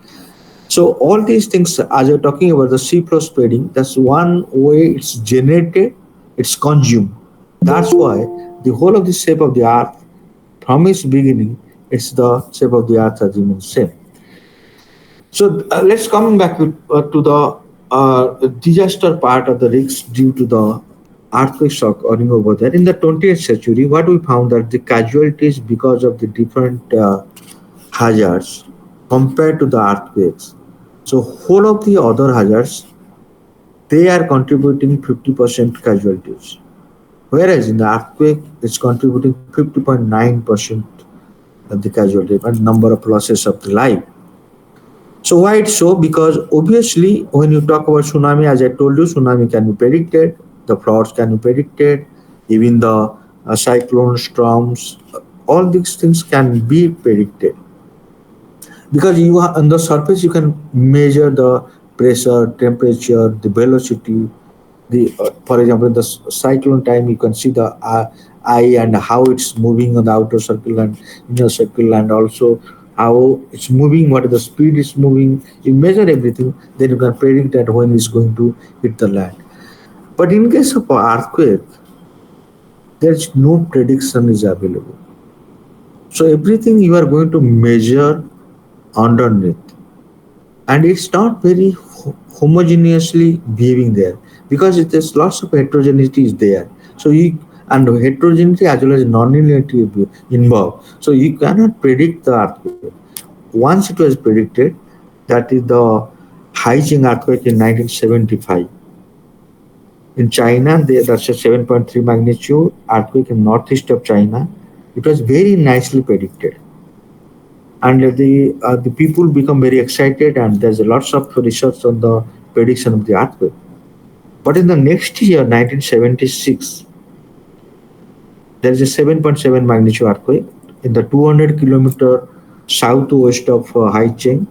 S2: So all these things, as you're talking about the C plus spreading, that's one way it's generated, it's consumed. That's why the whole of the shape of the earth, from its beginning, it's the shape of the earth has remained same. So let's come back to the disaster part of the risk due to the earthquakes occurring over there. In the 20th century, what we found that the casualties because of the different hazards compared to the earthquakes. So whole of the other hazards, they are contributing 50% casualties. Whereas in the earthquake, it's contributing 50.9% of the casualty and number of losses of the life. So why it's so? Because obviously when you talk about tsunami, as I told you, tsunami can be predicted, the floods can be predicted, even the cyclone storms, all these things can be predicted, because you are on the surface you can measure the pressure, temperature, the velocity, the for example in the cyclone time you can see the eye and how it's moving on the outer circle and inner circle, and also how it's moving, what is the speed it's moving, you measure everything, then you can predict that when it's going to hit the land. But in case of earthquake, there's no prediction is available, so everything you are going to measure underneath, and it's not very homogeneously behaving there, because there's lots of heterogeneity is there. So you, and heterogeneity as well as non-linearity involved, so you cannot predict the earthquake. Once it was predicted, that is the Haicheng earthquake in 1975 in China. That's a 7.3 magnitude earthquake in northeast of China. It was very nicely predicted, and the people become very excited, and there's lots of research on the prediction of the earthquake. But in the next year, 1976, there is a 7.7 magnitude earthquake in the 200-kilometer southwest of Haicheng.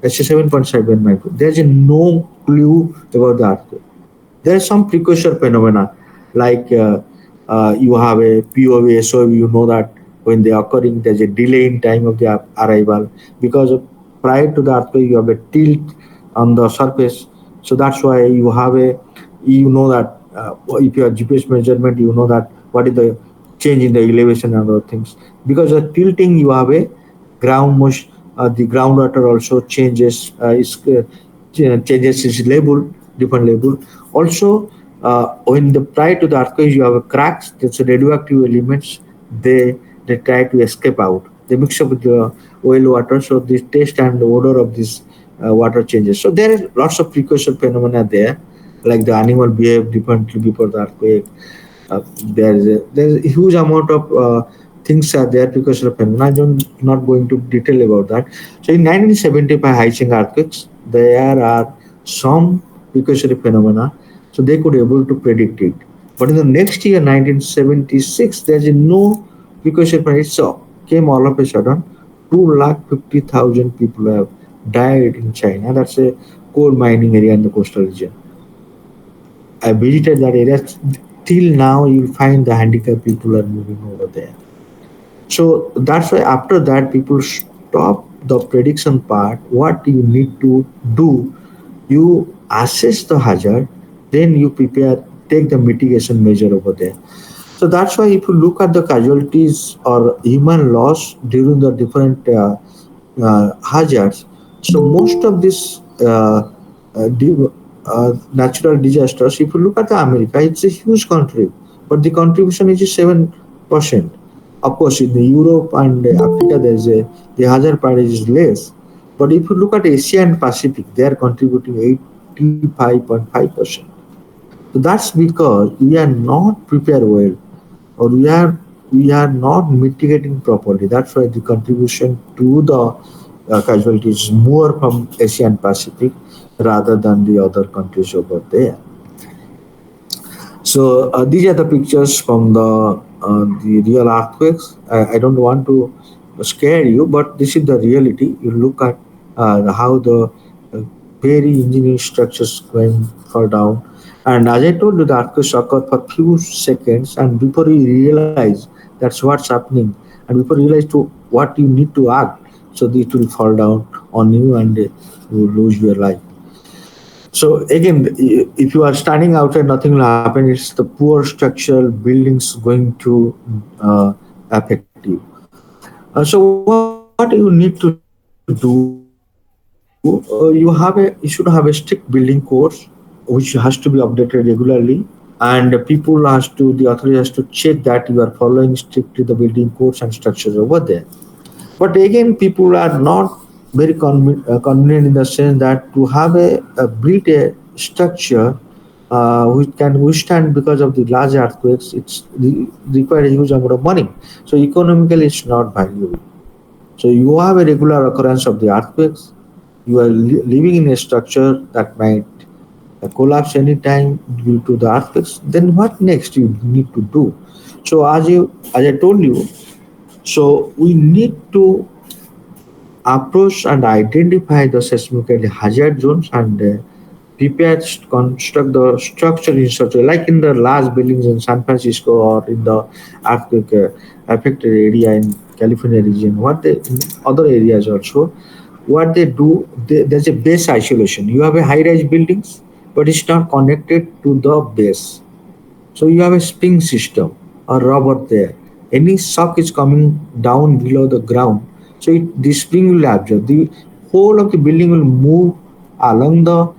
S2: It's a 7.7 magnitude. There's no clue about the earthquake. There are some precursor phenomena, like you have a POV, so you know that when they are occurring, there's a delay in time of the arrival, because prior to the earthquake, you have a tilt on the surface. So that's why you have a, you know that if you have GPS measurement, you know that what is the change in the elevation and other things. Because of tilting, you have a ground motion, the groundwater also changes, changes its label, different label. Also, when the prior to the earthquake, you have a cracks. That's radioactive elements. They try to escape out. They mix up with the oil water, so the taste and the odor of this water changes. So there are lots of precursor phenomena there, like the animal behave differently before the earthquake. There's a huge amount of things are there because of phenomena. I'm not going to detail about that. So in 1975 Haicheng earthquakes, there are some precursory phenomena, so they could able to predict it. But in the next year, 1976, there's no precursory phenomena. So came all of a sudden, 250,000 people have died in China. That's a coal mining area in the coastal region. I visited that area. Till now, you'll find the handicapped people are moving over there. So that's why after that, people stop the prediction part. What you need to do, you assess the hazard, then you prepare, take the mitigation measure over there. So that's why if you look at the casualties or human loss during the different hazards, so most of these natural disasters, if you look at the America, it's a huge country, but the contribution is 7%. Of course, in the Europe and Africa, there's a the hazard part is less. But if you look at Asia and Pacific, they are contributing 85.5%. So that's because we are not prepared well, or we are not mitigating properly. That's why the contribution to the casualties is more from Asia and Pacific rather than the other countries over there. So these are the pictures from the real earthquakes. I don't want to scare you, but this is the reality. You look at how the uh, very engineering structures going far down, and as I told you, the earthquakes occur for few seconds, and before you realize that's what's happening, and before you realize to what you need to act, so it will fall down on you, and you will lose your life. So again, if you are standing outside, nothing will happen. It's the poor structural buildings going to affect you. So what you need to do, you should have a strict building course, which has to be updated regularly, and the authority has to check that you are following strictly the building codes and structures over there. But again, people are not very convenient in the sense that to have a built a structure which can withstand because of the large earthquakes, require a huge amount of money. So economically, it's not valuable. So you have a regular occurrence of the earthquakes. You are living in a structure that might collapse anytime due to the earthquakes. Then what next you need to do? So as I told you, so we need to approach and identify the seismically hazard zones and prepare construct the structure in such a like in the large buildings in San Francisco or in the earthquake affected area in California region. What they in other areas also, what they do, there's a base isolation. You have a high-rise buildings, but it's not connected to the base. So you have a spring system or rubber there. Any shock is coming down below the ground. So the spring will absorb. The whole of the building will move along the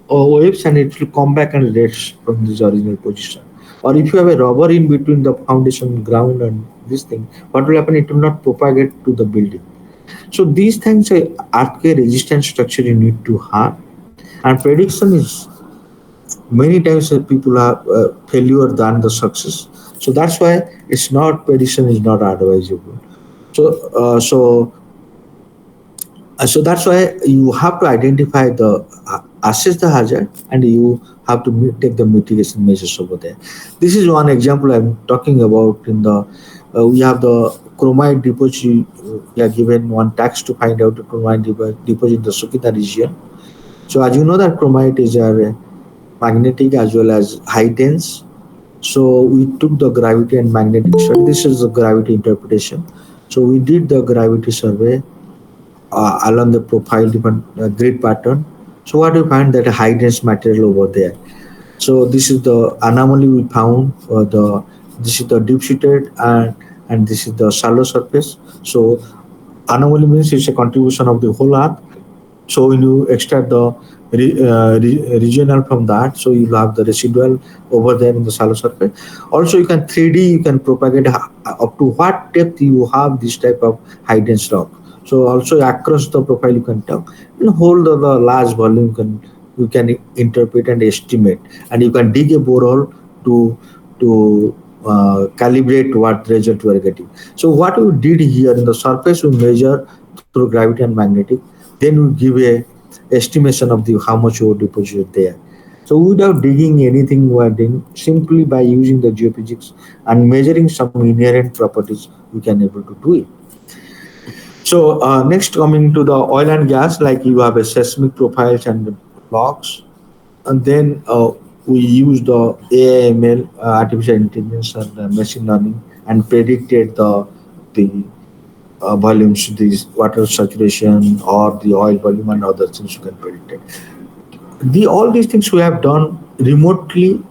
S2: waves and it will come back and rest from this original position. Or if you have a rubber in between the foundation ground and this thing, what will happen? It will not propagate to the building. So these things are earthquake resistant structure you need to have. And prediction is many times people are failure than the success. So that's why it's not prediction is not advisable. So so that's why you have to identify the assess the hazard and you have to take the mitigation measures over there. This is one example I'm talking about in the we have the chromite deposit. We are given one tax to find out the chromite deposit in the Sukita region. So as you know that chromite is a magnetic as well as high dense. So we took the gravity and magnetic study. This is the gravity interpretation. So we did the gravity survey along the profile different grid pattern. So what we find that a high dense material over there. So this is the anomaly we found. The this is the deep seated and this is the shallow surface. So anomaly means it's a contribution of the whole earth. So when you extract the regional from that, so you have the residual over there in the shallow surface. Also, you can 3D, you can propagate up to what depth you have this type of high dense rock. So also across the profile you can tell. In whole the large volume you can interpret and estimate, and you can dig a borehole to calibrate what result you are getting. So what we did here in the surface we measure through gravity and magnetic, then we give a estimation of the how much ore deposit there. So without digging anything we are doing, simply by using the geophysics and measuring some inherent properties, we can able to do it. So next coming to the oil and gas, like you have a seismic profiles and logs, and then we use the AIML, artificial intelligence and machine learning, and predicted the volumes, the water saturation or the oil volume and other things you can predict it. All these things we have done remotely,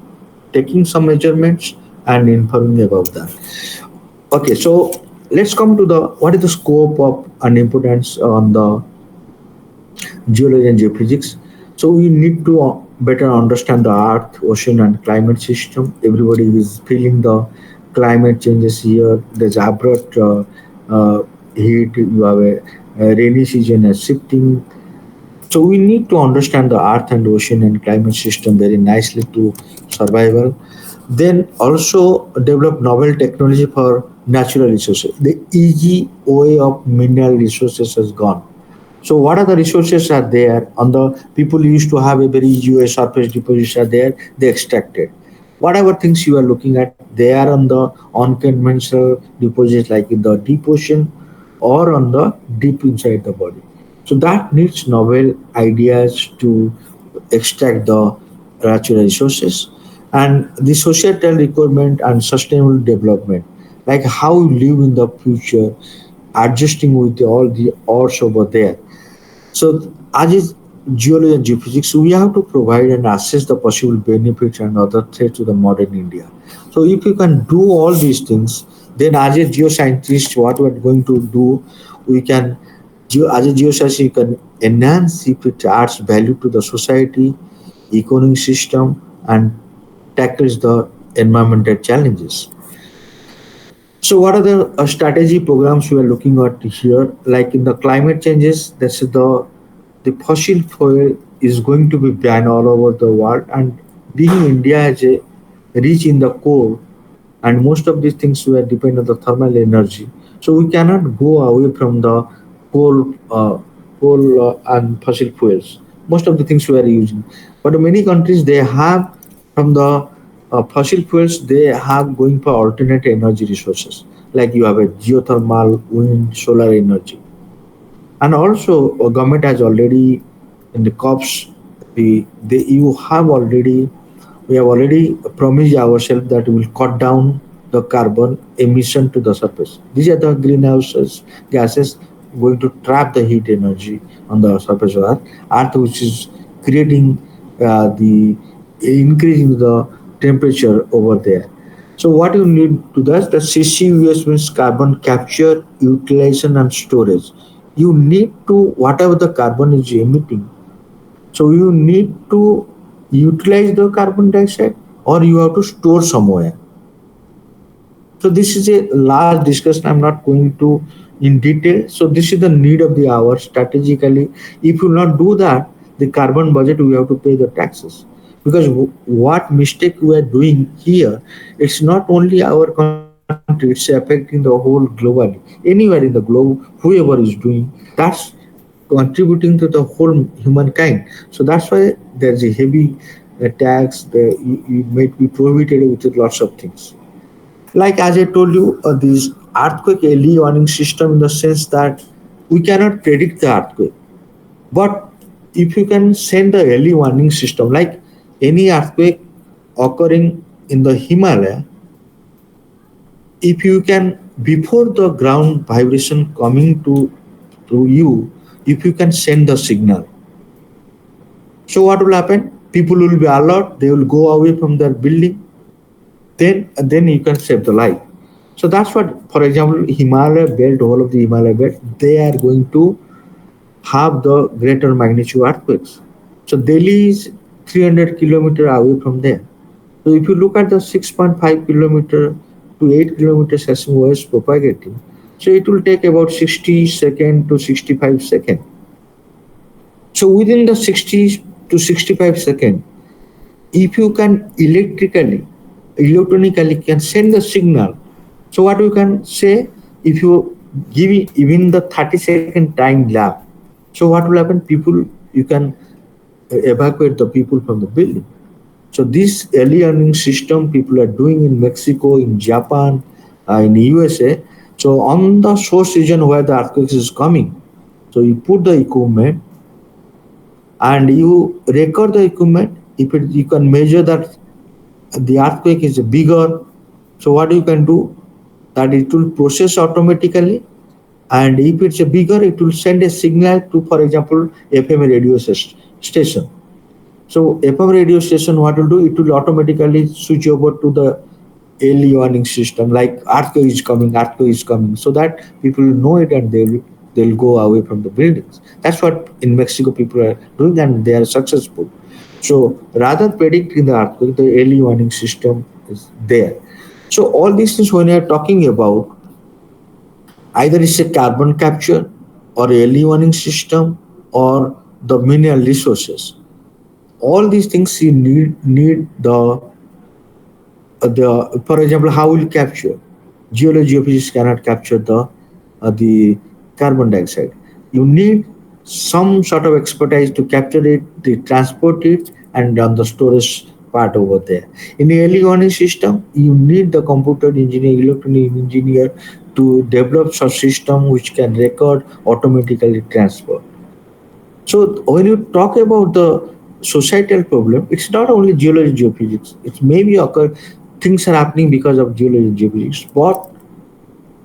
S2: taking some measurements and informing about that. Okay, so let's come to the what is the scope of and importance on the geology and geophysics. So we need to better understand the earth, ocean, and climate system. Everybody is feeling the climate changes here. There's abrupt heat. You have a rainy season, a shifting. So we need to understand the earth and ocean and climate system very nicely to survival. Then also develop novel technology for natural resources. The easy way of mineral resources has gone. So what are the resources are there? On the people used to have a very easy way surface deposits are there. They extracted. whatever things you are looking at, they are on the unconventional deposits like in the deep ocean or on the deep inside the body. So that needs novel ideas to extract the natural resources and the societal requirement and sustainable development, like how you live in the future, adjusting with all the odds over there. So, as is geology and geophysics, we have to provide and assess the possible benefits and other threats to the modern India. So, if you can do all these things, then as a geoscientist, what we are going to do, we can, as a geoscientist, you can enhance if it adds value to the society, economic system, and tackles the environmental challenges. So, what are the strategy programs we are looking at here? Like in the climate changes, that's the fossil fuel is going to be banned all over the world, and being India as a rich in the coal, and most of these things were depend on the thermal energy. So we cannot go away from the coal, and fossil fuels. Most of the things we are using, but many countries they have from the fossil fuels they have going for alternate energy resources. Like you have a geothermal, wind, solar energy, and also government has already in the COPs the you have already we have already promised ourselves that we will cut down the carbon emission to the surface. These are the greenhouse gases going to trap the heat energy on the surface of Earth which is creating the increasing the temperature over there. So what you need to that the CCUS means carbon capture, utilization and storage. You need to whatever the carbon is emitting, so you need to utilize the carbon dioxide or you have to store somewhere. So this is a large discussion. I'm not going to in detail. So this is the need of the hour strategically. If you not do that, the carbon budget we have to pay the taxes. Because what mistake we are doing here, it's not only our country, it's affecting the whole globally. Anywhere in the globe, whoever is doing, that's contributing to the whole humankind. So that's why there's a heavy tax. You might be prohibited with lots of things. Like as I told you, this earthquake early warning system in the sense that we cannot predict the earthquake, but if you can send the early warning system, like any earthquake occurring in the Himalaya, if you can before the ground vibration coming to you, if you can send the signal, so what will happen? People will be alert. They will go away from their building. Then you can save the life. So that's what, for example, Himalaya belt, whole of the Himalaya belt, they are going to have the greater magnitude earthquakes. So Delhi is 300 kilometer away from there. So if you look at the 6.5 kilometer to 8 kilometer seismic propagating, so it will take about 60 second to 65 second. So within the 60 to 65 second, if you can electronically can send the signal. So what you can say, if you give even the 30-second time lap, so what will happen? People, you can evacuate the people from the building. So this early warning system people are doing in Mexico, in Japan, in USA. So on the source region where the earthquake is coming, so you put the equipment and you record the equipment. If you can measure that the earthquake is bigger, so what you can do, that it will process automatically, and if it's a bigger it will send a signal to, for example, FM radio station. So FM radio station what will do, it will automatically switch over to the early warning system, like earthquake is coming, so that people will know it and they'll go away from the buildings. That's what in Mexico people are doing and they are successful. So rather predicting the earthquake, the early warning system is there. So all these things when you are talking about, either it's a carbon capture or early warning system or the mineral resources. All these things you need the for example, how will capture? Geology geophysics cannot capture the carbon dioxide. You need some sort of expertise to capture it, to transport it, and on the storage part over there. In the early warning system, you need the computer engineer, electronic engineer to develop such system which can record automatically transfer. So when you talk about the societal problem, it's not only geology geophysics. It's maybe occur things are happening because of geology geophysics, but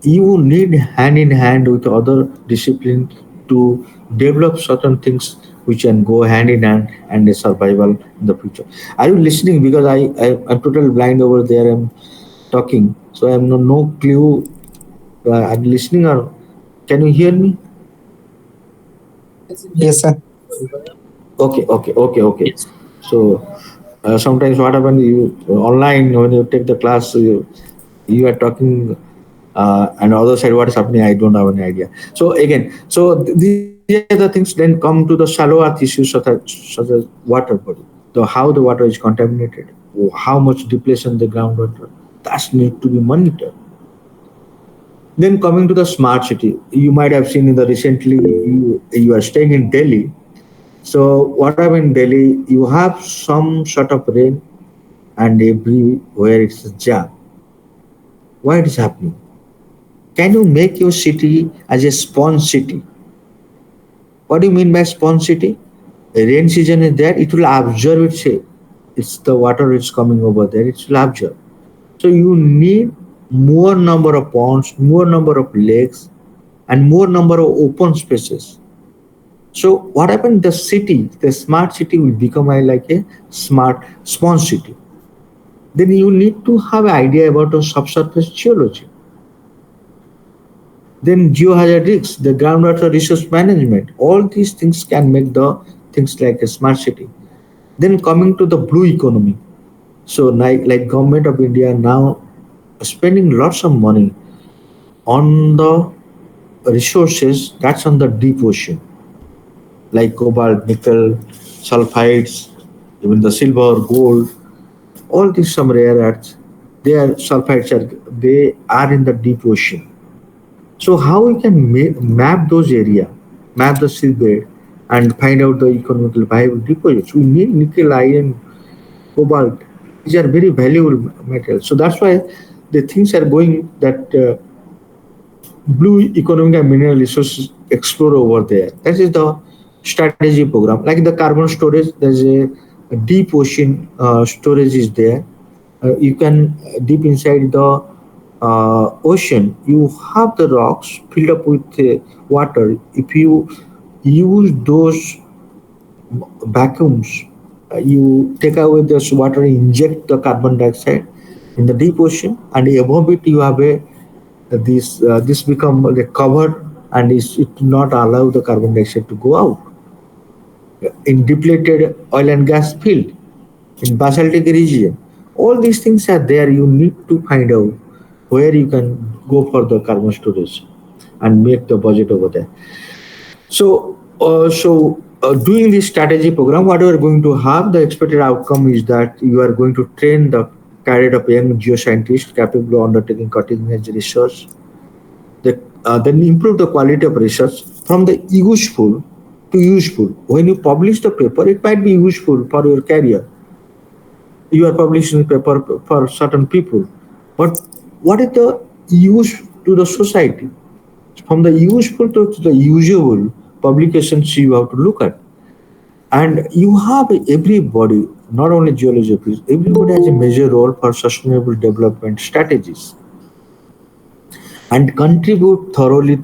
S2: you need hand in hand with other disciplines to develop certain things which can go hand in hand and a survival in the future. Are you listening? Because I'm totally blind over there. I'm talking, so I have no clue. I'm listening, or can you hear me?
S3: Yes, sir.
S2: Okay. So sometimes what happens, you online when you take the class, you are talking, and other side what is happening, I don't have any idea. So again, so these are the things. Then come to the shallow earth issues such as water body, the how the water is contaminated, how much depletion the groundwater, that's need to be monitored. Then coming to the smart city, you might have seen in the recently, you are staying in Delhi. So what happened in Delhi, you have some sort of rain and everywhere it's a jam. Why it is happening? Can you make your city as a sponge city? What do you mean by sponge city? A rain season is there, it will absorb its shape. It's the water is coming over there, it will absorb. So you need more number of ponds, more number of lakes, and more number of open spaces. So what happened? The city, the smart city will become like a smart sponge city. Then you need to have an idea about the subsurface geology. Then geohazard risks, the groundwater resource management, all these things can make the things like a smart city. Then coming to the blue economy. So like government of India now spending lots of money on the resources that's on the deep ocean, like cobalt, nickel, sulfides, even the silver, gold, all these some rare earths. They are sulfides are they are in the deep ocean. So how we can map those area, map the seabed, and find out the economically viable deposits? We need nickel, iron, cobalt. These are very valuable materials. So that's why the things are going that blue economic and mineral resources explore over there. That is the strategy program. Like the carbon storage, there's a deep ocean storage is there. You can deep inside the ocean, you have the rocks filled up with water. If you use those vacuums, you take away this water, inject the carbon dioxide in the deep ocean, and above it you have a this become a cover, and it do not allow the carbon dioxide to go out. In depleted oil and gas field, in basaltic region, all these things are there. You need to find out where you can go for the carbon storage and make the budget over there. So doing this strategy program, what you are going to have, the expected outcome is that you are going to train the cadre of young geoscientists capable of undertaking cutting edge research. Then improve the quality of research from the useful to useful. When you publish the paper, it might be useful for your career. You are publishing paper for certain people, but what is the use to the society? From the useful to the usable publications you have to look at. And you have everybody, not only geologists, everybody has a major role for sustainable development strategies and contribute thoroughly to